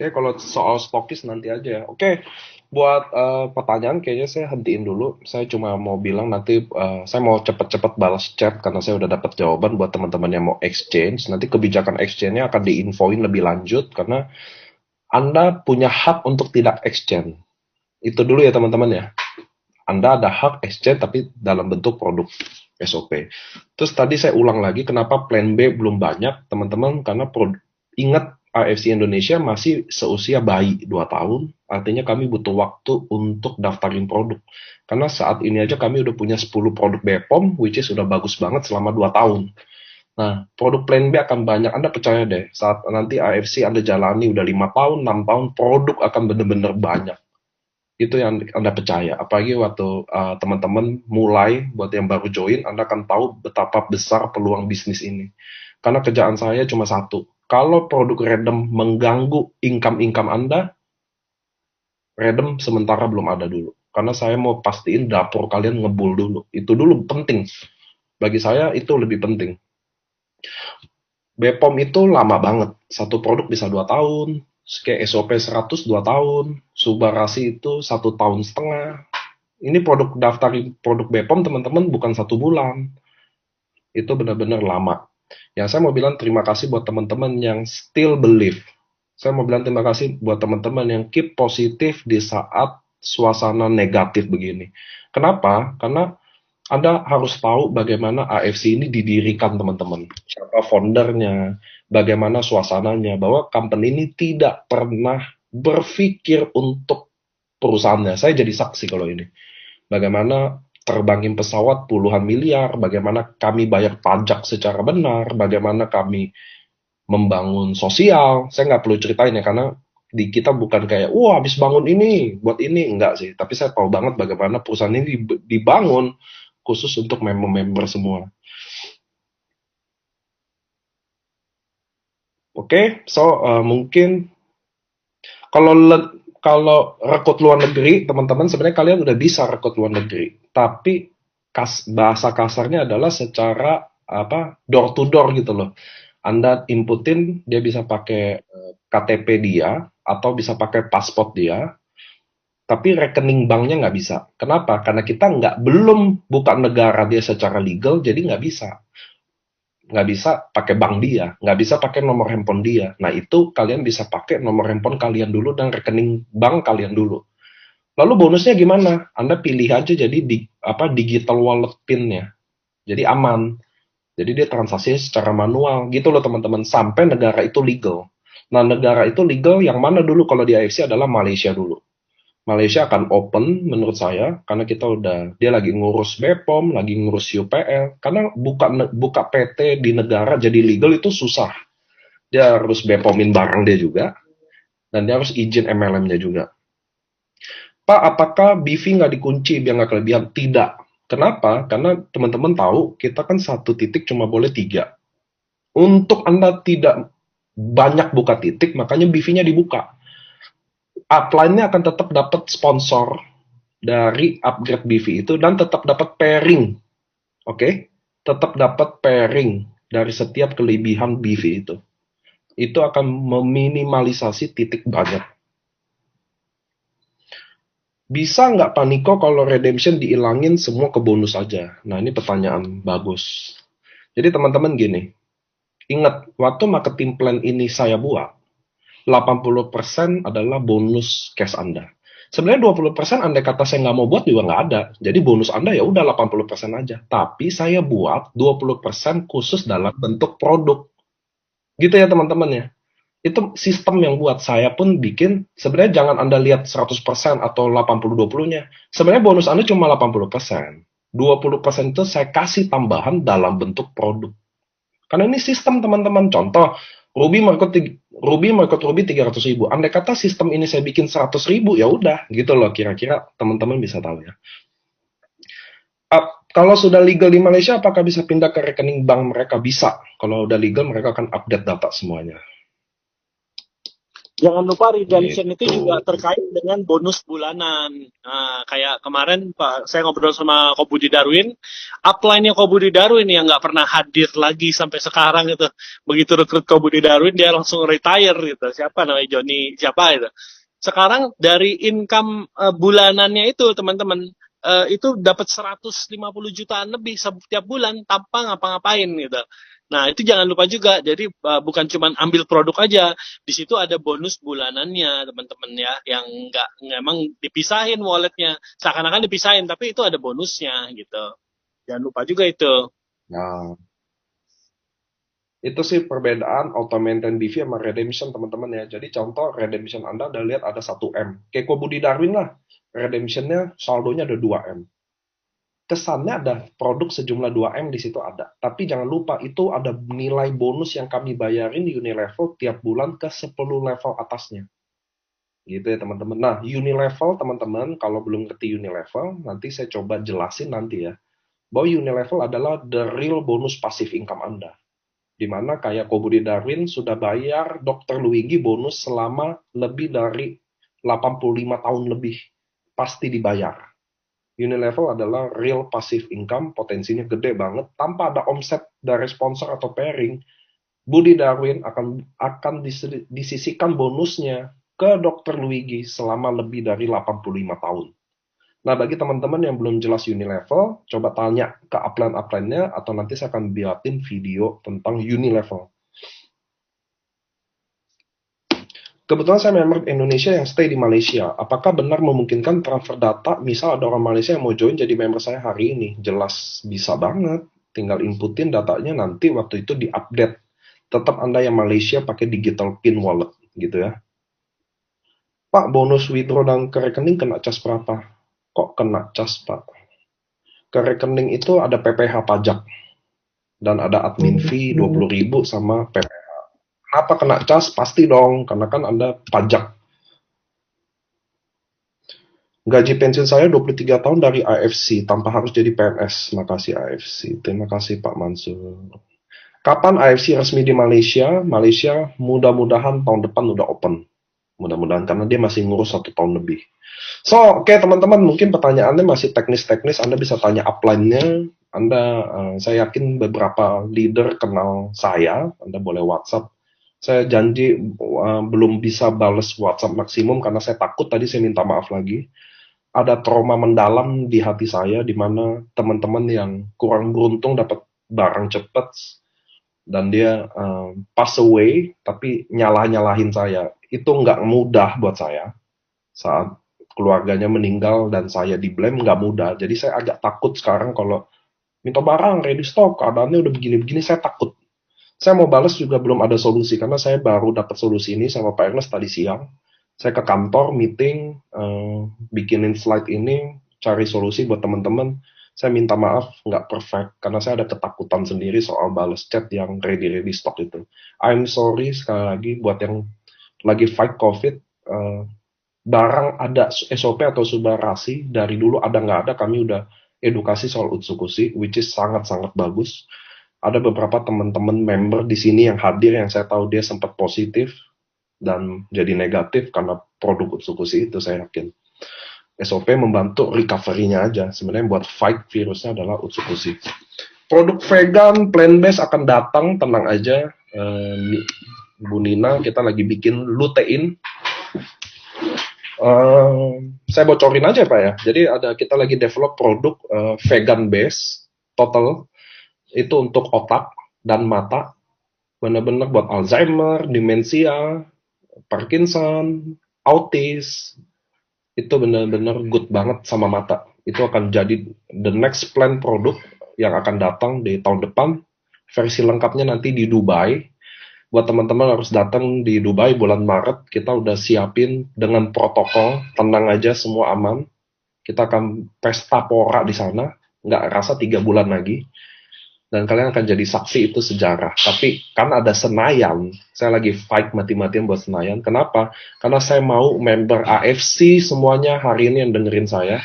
Oke, kalau soal stokis nanti aja ya. Oke, buat pertanyaan kayaknya saya hentiin dulu. Saya cuma mau bilang nanti saya mau cepet-cepet balas chat karena saya udah dapat jawaban buat teman-teman yang mau exchange. Nanti kebijakan exchange-nya akan diinfoin lebih lanjut karena Anda punya hak untuk tidak exchange. Itu dulu ya teman-teman ya. Anda ada hak exchange tapi dalam bentuk produk SOP. Terus tadi saya ulang lagi kenapa plan B belum banyak, teman-teman, karena ingat AFC Indonesia masih seusia bayi 2 tahun, artinya kami butuh waktu untuk daftarin produk. Karena saat ini aja kami udah punya 10 produk BPOM, which is udah bagus banget selama 2 tahun. Nah, produk plan B akan banyak, Anda percaya deh, saat nanti AFC Anda jalani udah 5 tahun, 6 tahun, produk akan bener-bener banyak. Itu yang Anda percaya, apalagi waktu teman-teman mulai, buat yang baru join, Anda akan tahu betapa besar peluang bisnis ini. Karena kerjaan saya cuma satu, kalau produk redem mengganggu income Anda, redem sementara belum ada dulu. Karena saya mau pastiin dapur kalian ngebul dulu. Itu dulu penting. Bagi saya itu lebih penting. BPOM itu lama banget. Satu produk bisa 2 tahun. Kayak SOP 100 2 tahun. Subarasi itu 1 tahun setengah. Ini produk daftarin produk BPOM teman-teman bukan 1 bulan. Itu benar-benar lama. Yang saya mau bilang terima kasih buat teman-teman yang still believe. Saya mau bilang terima kasih buat teman-teman yang keep positif di saat suasana negatif begini. Kenapa? Karena Anda harus tahu bagaimana AFC ini didirikan teman-teman. Siapa foundernya, bagaimana suasananya, bahwa company ini tidak pernah berpikir untuk perusahaannya. Saya jadi saksi kalau ini. Bagaimana terbangin pesawat puluhan miliar, bagaimana kami bayar pajak secara benar, bagaimana kami membangun sosial. Saya nggak perlu ceritain ya, karena di kita bukan kayak, wah habis bangun ini, buat ini, enggak sih. Tapi saya tahu banget bagaimana perusahaan ini dibangun khusus untuk member-member semua. Oke, so mungkin kalau kalau rekrut luar negeri, teman-teman sebenarnya kalian udah bisa rekrut luar negeri, tapi bahasa kasarnya adalah secara apa door to door gitu loh. Anda inputin, dia bisa pakai KTP dia atau bisa pakai paspor dia, tapi rekening banknya nggak bisa. Kenapa? Karena kita belum buka negara dia secara legal, jadi nggak bisa. Nggak bisa pakai bank dia, nggak bisa pakai nomor handphone dia. Nah, itu kalian bisa pakai nomor handphone kalian dulu dan rekening bank kalian dulu. Lalu bonusnya gimana? Anda pilih aja jadi digital wallet PIN-nya. Jadi aman. Jadi dia transaksi secara manual gitu loh teman-teman, sampai negara itu legal. Nah, negara itu legal yang mana dulu kalau di AFC adalah Malaysia dulu. Malaysia akan open menurut saya karena dia lagi ngurus BPOM, lagi ngurus UPL. Karena buka PT di negara jadi legal itu susah. Dia harus BPOM-in barang dia juga dan dia harus izin MLM-nya juga. Pak, apakah BV nggak dikunci biar nggak kelebihan? Tidak. Kenapa? Karena teman-teman tahu kita kan satu titik cuma boleh 3. Untuk Anda tidak banyak buka titik, makanya BV-nya dibuka. Upline-nya akan tetap dapat sponsor dari upgrade BV itu dan tetap dapat pairing. Oke? Tetap dapat pairing dari setiap kelebihan BV itu. Itu akan meminimalisasi titik banyak. Bisa nggak Pak Niko kalau redemption diilangin semua ke bonus aja? Nah, ini pertanyaan bagus. Jadi teman-teman gini, Ingat, waktu marketing plan ini saya buat, 80% adalah bonus cash Anda. Sebenarnya 20% andai kata saya nggak mau buat juga nggak ada. Jadi bonus Anda ya udah 80% aja. Tapi saya buat 20% khusus dalam bentuk produk. Gitu ya teman-teman ya. Itu sistem yang buat saya pun bikin, sebenarnya jangan Anda lihat 100% atau 80-20-nya. Sebenarnya bonus Anda cuma 80%. 20% itu saya kasih tambahan dalam bentuk produk. Karena ini sistem teman-teman. Contoh, Ruby 300.000. Andai kata sistem ini saya bikin 100.000, ya udah gitu loh, kira-kira teman-teman bisa tahu ya. Kalau sudah legal di Malaysia, apakah bisa pindah ke rekening bank mereka? Bisa. Kalau udah legal, mereka akan update data semuanya. Jangan lupa redemption itu Gitu. juga terkait dengan bonus bulanan. Nah, kayak kemarin Pak, saya ngobrol sama Ko Budi Darwin, upline-nya Ko Budi Darwin yang nggak pernah hadir lagi sampai sekarang gitu. Begitu rekrut Ko Budi Darwin, dia langsung retire gitu. Siapa namanya? Johnny siapa itu? Sekarang dari income bulanannya itu teman-teman, itu dapat 150 jutaan lebih setiap bulan tanpa ngapa-ngapain gitu. Nah, itu jangan lupa juga. Jadi bukan cuma ambil produk aja, di situ ada bonus bulanannya teman-teman ya, yang nggak emang dipisahin walletnya, seakan-akan dipisahin tapi itu ada bonusnya gitu, jangan lupa juga itu. Nah, itu sih perbedaan auto maintain BV sama redemption teman-teman ya. Jadi contoh redemption Anda udah lihat ada 1M. Kayak Ko Budi Darwin lah. Redemptionnya saldonya ada 2M. Kesannya ada produk sejumlah 2M di situ ada. Tapi jangan lupa itu ada nilai bonus yang kami bayarin di Unilevel tiap bulan ke 10 level atasnya. Gitu ya teman-teman. Nah, Unilevel teman-teman, kalau belum ngerti Unilevel, nanti saya coba jelasin nanti ya. Bahwa Unilevel adalah the real bonus passive income Anda. Dimana kayak Ko Budi Darwin sudah bayar Dr. Luigi bonus selama lebih dari 85 tahun lebih. Pasti dibayar. Unilevel adalah real passive income, potensinya gede banget, tanpa ada omset dari sponsor atau pairing. Budi Darwin akan disisihkan bonusnya ke Dr. Luigi selama lebih dari 85 tahun. Nah, bagi teman-teman yang belum jelas Unilevel, coba tanya ke upline-upline-nya, atau nanti saya akan buatin video tentang Unilevel. Kebetulan saya member Indonesia yang stay di Malaysia. Apakah benar memungkinkan transfer data? Misal ada orang Malaysia yang mau join jadi member saya hari ini. Jelas bisa banget. Tinggal inputin datanya, nanti waktu itu diupdate. Tetap Anda yang Malaysia pakai digital PIN wallet gitu ya. Pak, bonus withdraw dan ke rekening kena cas berapa? Kok kena cas, Pak? Ke rekening itu ada PPh pajak. Dan ada admin fee 20.000 sama PPh. Kenapa kena cas? Pasti dong, karena kan Anda pajak. Gaji pensiun saya 23 tahun dari AFC, tanpa harus jadi PNS. Makasih AFC. Terima kasih Pak Mansur. Kapan AFC resmi di Malaysia? Malaysia mudah-mudahan tahun depan udah open. Mudah-mudahan, karena dia masih ngurus 1 tahun lebih. So, oke teman-teman, mungkin pertanyaannya masih teknis-teknis. Anda bisa tanya upline-nya. Saya yakin beberapa leader kenal saya. Anda boleh WhatsApp. Saya janji belum bisa bales WhatsApp maksimum karena saya takut, tadi saya minta maaf lagi. Ada trauma mendalam di hati saya, di mana teman-teman yang kurang beruntung dapat barang cepat dan dia pass away, tapi nyalah-nyalahin saya. Itu nggak mudah buat saya. Saat keluarganya meninggal dan saya di blame, nggak mudah. Jadi saya agak takut sekarang kalau minta barang, ready stock, keadaannya udah begini-begini, saya takut. Saya mau balas juga belum ada solusi, karena saya baru dapat solusi ini sama Pak Ernest tadi siang. Saya ke kantor, meeting, bikinin slide ini, cari solusi buat teman-teman. Saya minta maaf, nggak perfect, karena saya ada ketakutan sendiri soal balas chat yang ready stock itu. I'm sorry sekali lagi buat yang lagi fight COVID, barang ada SOP atau subarasi, dari dulu ada nggak ada, kami udah edukasi soal Utsukushi, which is sangat-sangat bagus. Ada beberapa teman-teman member di sini yang hadir yang saya tahu dia sempat positif dan jadi negatif karena produk Utsukushi itu, saya yakin. SOP membantu recovery-nya aja. Sebenarnya buat fight virusnya adalah Utsukushi. Produk vegan, plant-based akan datang, tenang aja. Bu Nina, kita lagi bikin lutein. Saya bocorin aja Pak ya. Jadi kita lagi develop produk vegan base, total. Itu untuk otak dan mata. Benar-benar buat Alzheimer, demensia, Parkinson, autis, itu benar-benar good banget sama mata. Itu akan jadi the next plan produk yang akan datang di tahun depan. Versi lengkapnya nanti di Dubai. Buat teman-teman harus datang di Dubai bulan Maret. Kita udah siapin dengan protokol, tenang aja, semua aman. Kita akan pesta pora di sana. Nggak rasa 3 bulan lagi. Dan kalian akan jadi saksi itu sejarah. Tapi kan ada Senayan, saya lagi fight mati-matian buat Senayan. Kenapa? Karena saya mau member AFC semuanya hari ini yang dengerin saya.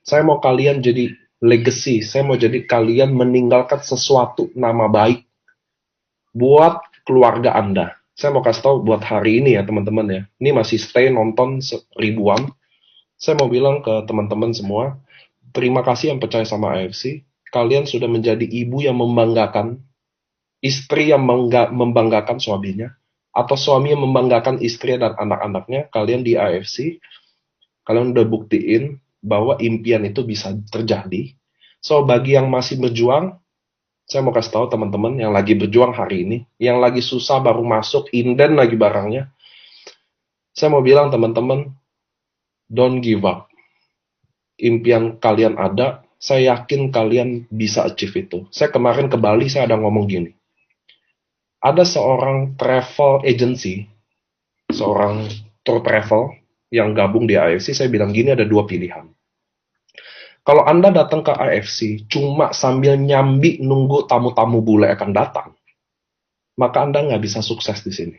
Saya mau kalian jadi legacy. Saya mau jadi kalian meninggalkan sesuatu nama baik buat keluarga Anda. Saya mau kasih tahu buat hari ini ya teman-teman ya. Ini masih stay nonton ribuan. Saya mau bilang ke teman-teman semua, terima kasih yang percaya sama AFC. Kalian sudah menjadi ibu yang membanggakan, istri yang membanggakan suaminya, atau suami yang membanggakan istri dan anak-anaknya. Kalian di AFC, kalian udah buktiin bahwa impian itu bisa terjadi. So, bagi yang masih berjuang, saya mau kasih tahu teman-teman yang lagi berjuang hari ini, yang lagi susah baru masuk, inden lagi barangnya. Saya mau bilang teman-teman, don't give up. Impian kalian ada, saya yakin kalian bisa achieve itu. Saya kemarin ke Bali, saya ada ngomong gini. Ada seorang travel agency, seorang tour travel yang gabung di AFC, saya bilang gini, ada 2 pilihan. Kalau Anda datang ke AFC cuma sambil nyambi nunggu tamu-tamu bule akan datang, maka Anda nggak bisa sukses di sini.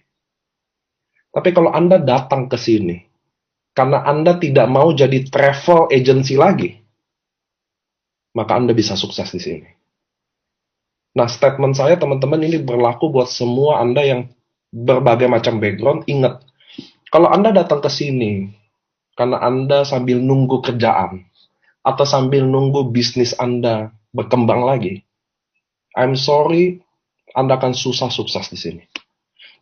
Tapi kalau Anda datang ke sini, karena Anda tidak mau jadi travel agency lagi, maka Anda bisa sukses di sini. Nah, statement saya teman-teman ini berlaku buat semua Anda yang berbagai macam background. Ingat, kalau Anda datang ke sini karena Anda sambil nunggu kerjaan atau sambil nunggu bisnis Anda berkembang lagi, I'm sorry, Anda akan susah sukses di sini.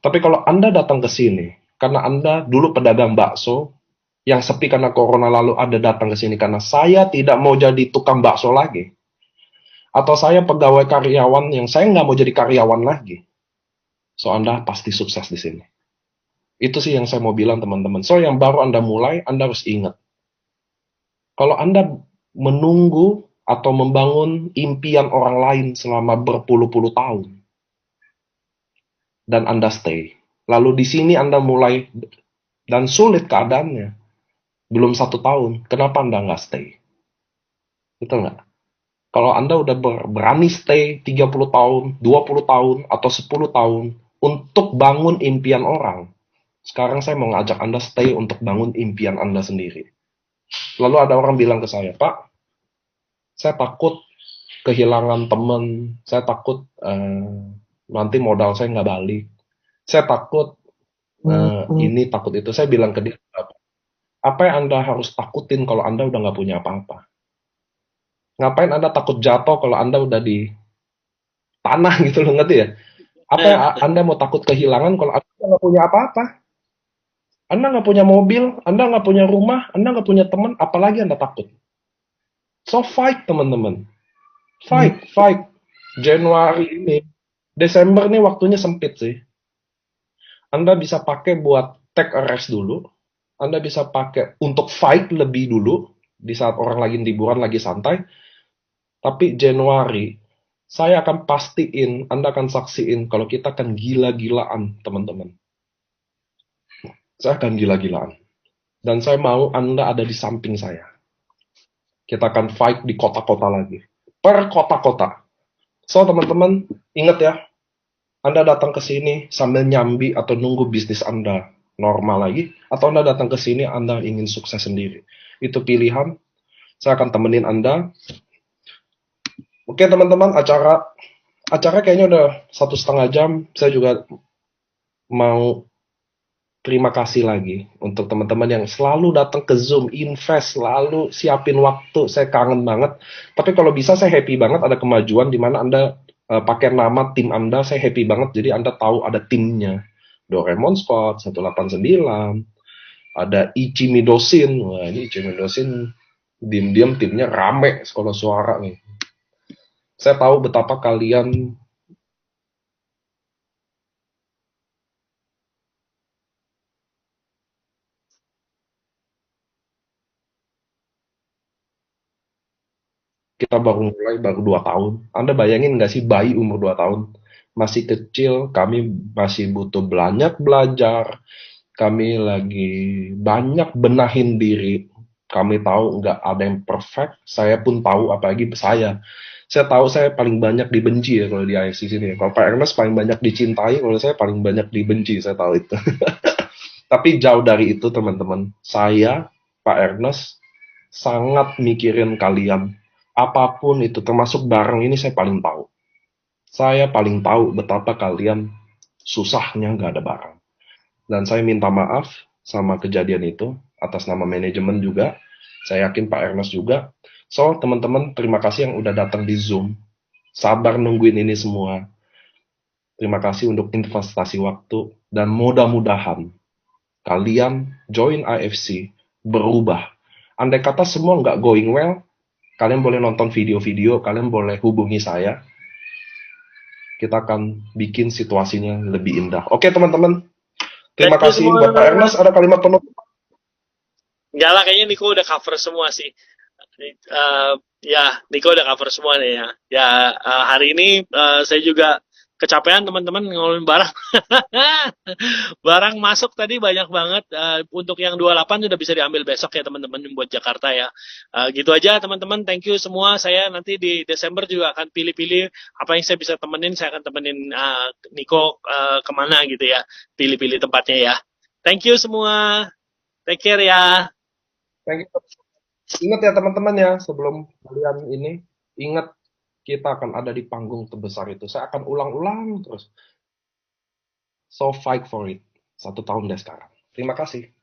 Tapi kalau Anda datang ke sini karena Anda dulu pedagang bakso yang sepi karena corona, lalu Anda datang ke sini karena saya tidak mau jadi tukang bakso lagi, atau saya pegawai karyawan yang saya nggak mau jadi karyawan lagi, so Anda pasti sukses di sini. Itu sih yang saya mau bilang teman-teman. So yang baru Anda mulai, Anda harus ingat. Kalau Anda menunggu atau membangun impian orang lain selama berpuluh-puluh tahun, dan Anda stay, lalu di sini Anda mulai dan sulit keadaannya, belum 1 tahun, kenapa Anda nggak stay? Betul nggak? Kalau Anda udah berani stay 30 tahun, 20 tahun, atau 10 tahun untuk bangun impian orang, sekarang saya mau ngajak Anda stay untuk bangun impian Anda sendiri. Lalu ada orang bilang ke saya, Pak, saya takut kehilangan teman, saya takut nanti modal saya nggak balik, saya takut ini, takut itu. Saya bilang ke dia, apa yang Anda harus takutin kalau Anda udah nggak punya apa-apa? Ngapain Anda takut jatuh kalau Anda udah di tanah gitu loh, ngerti ya? Apa yang Anda mau takut kehilangan kalau Anda nggak punya apa-apa? Anda nggak punya mobil, Anda nggak punya rumah, Anda nggak punya teman, apalagi Anda takut? So fight teman-teman, fight. Januari ini, Desember ini waktunya sempit sih. Anda bisa pakai buat take a rest dulu, Anda bisa pakai untuk fight lebih dulu di saat orang lagi liburan, lagi santai. Tapi Januari, saya akan pastiin, Anda akan saksiin kalau kita akan gila-gilaan, teman-teman. Saya akan gila-gilaan. Dan saya mau Anda ada di samping saya. Kita akan fight di kota-kota lagi. Per kota-kota. So, teman-teman, ingat ya, Anda datang ke sini sambil nyambi atau nunggu bisnis Anda normal lagi, atau Anda datang ke sini Anda ingin sukses sendiri. Itu pilihan. Saya akan temenin Anda. Oke, teman-teman, acara kayaknya udah 1,5 jam. Saya juga mau terima kasih lagi untuk teman-teman yang selalu datang ke Zoom, invest, selalu siapin waktu. Saya kangen banget. Tapi kalau bisa saya happy banget ada kemajuan di mana Anda pakai nama tim Anda. Saya happy banget. Jadi Anda tahu ada timnya. Doraemon Squad 189, ada Ichi Midosin. Wah, ini Ichi Midosin diam-diam timnya rame sekolah suara nih. Saya tahu betapa kalian Kita baru mulai, baru 2 tahun. Anda bayangin nggak sih bayi umur 2 tahun? Masih kecil, kami masih butuh banyak belajar, kami lagi banyak benahin diri. Kami tahu nggak ada yang perfect, saya pun tahu, apalagi saya. Saya tahu saya paling banyak dibenci ya kalau di IFC sini. Kalau Pak Ernest paling banyak dicintai, kalau saya paling banyak dibenci, saya tahu itu. Tapi jauh dari itu teman-teman, saya, Pak Ernest, sangat mikirin kalian. Apapun itu, termasuk barang ini saya paling tahu. Saya paling tahu betapa kalian susahnya nggak ada barang. Dan saya minta maaf sama kejadian itu, atas nama manajemen juga. Saya yakin Pak Ernest juga. So, teman-teman, terima kasih yang udah datang di Zoom. Sabar nungguin ini semua. Terima kasih untuk investasi waktu. Dan mudah-mudahan kalian join IFC berubah. Andai kata semua nggak going well, kalian boleh nonton video-video, kalian boleh hubungi saya. Kita akan bikin situasinya lebih indah. Oke teman-teman, terima Thank you kasih semua. buat Pak Ernest. Ada kalimat penutup? Enggak lah, kayaknya Niko udah cover semua sih. Ya, Niko udah cover semua nih ya. Ya, hari ini saya juga kecapean teman-teman ngomongin barang. Barang masuk tadi banyak banget. Untuk yang 28 sudah bisa diambil besok ya teman-teman buat Jakarta ya. Gitu aja teman-teman. Thank you semua. Saya nanti di Desember juga akan pilih-pilih apa yang saya bisa temenin. Saya akan temenin Niko kemana gitu ya. Pilih-pilih tempatnya ya. Thank you semua. Take care ya. Thank you. Ingat ya teman-teman ya, sebelum kalian ini, ingat kita akan ada di panggung terbesar itu. Saya akan ulang-ulang terus. So fight for it. 1 tahun dari sekarang. Terima kasih.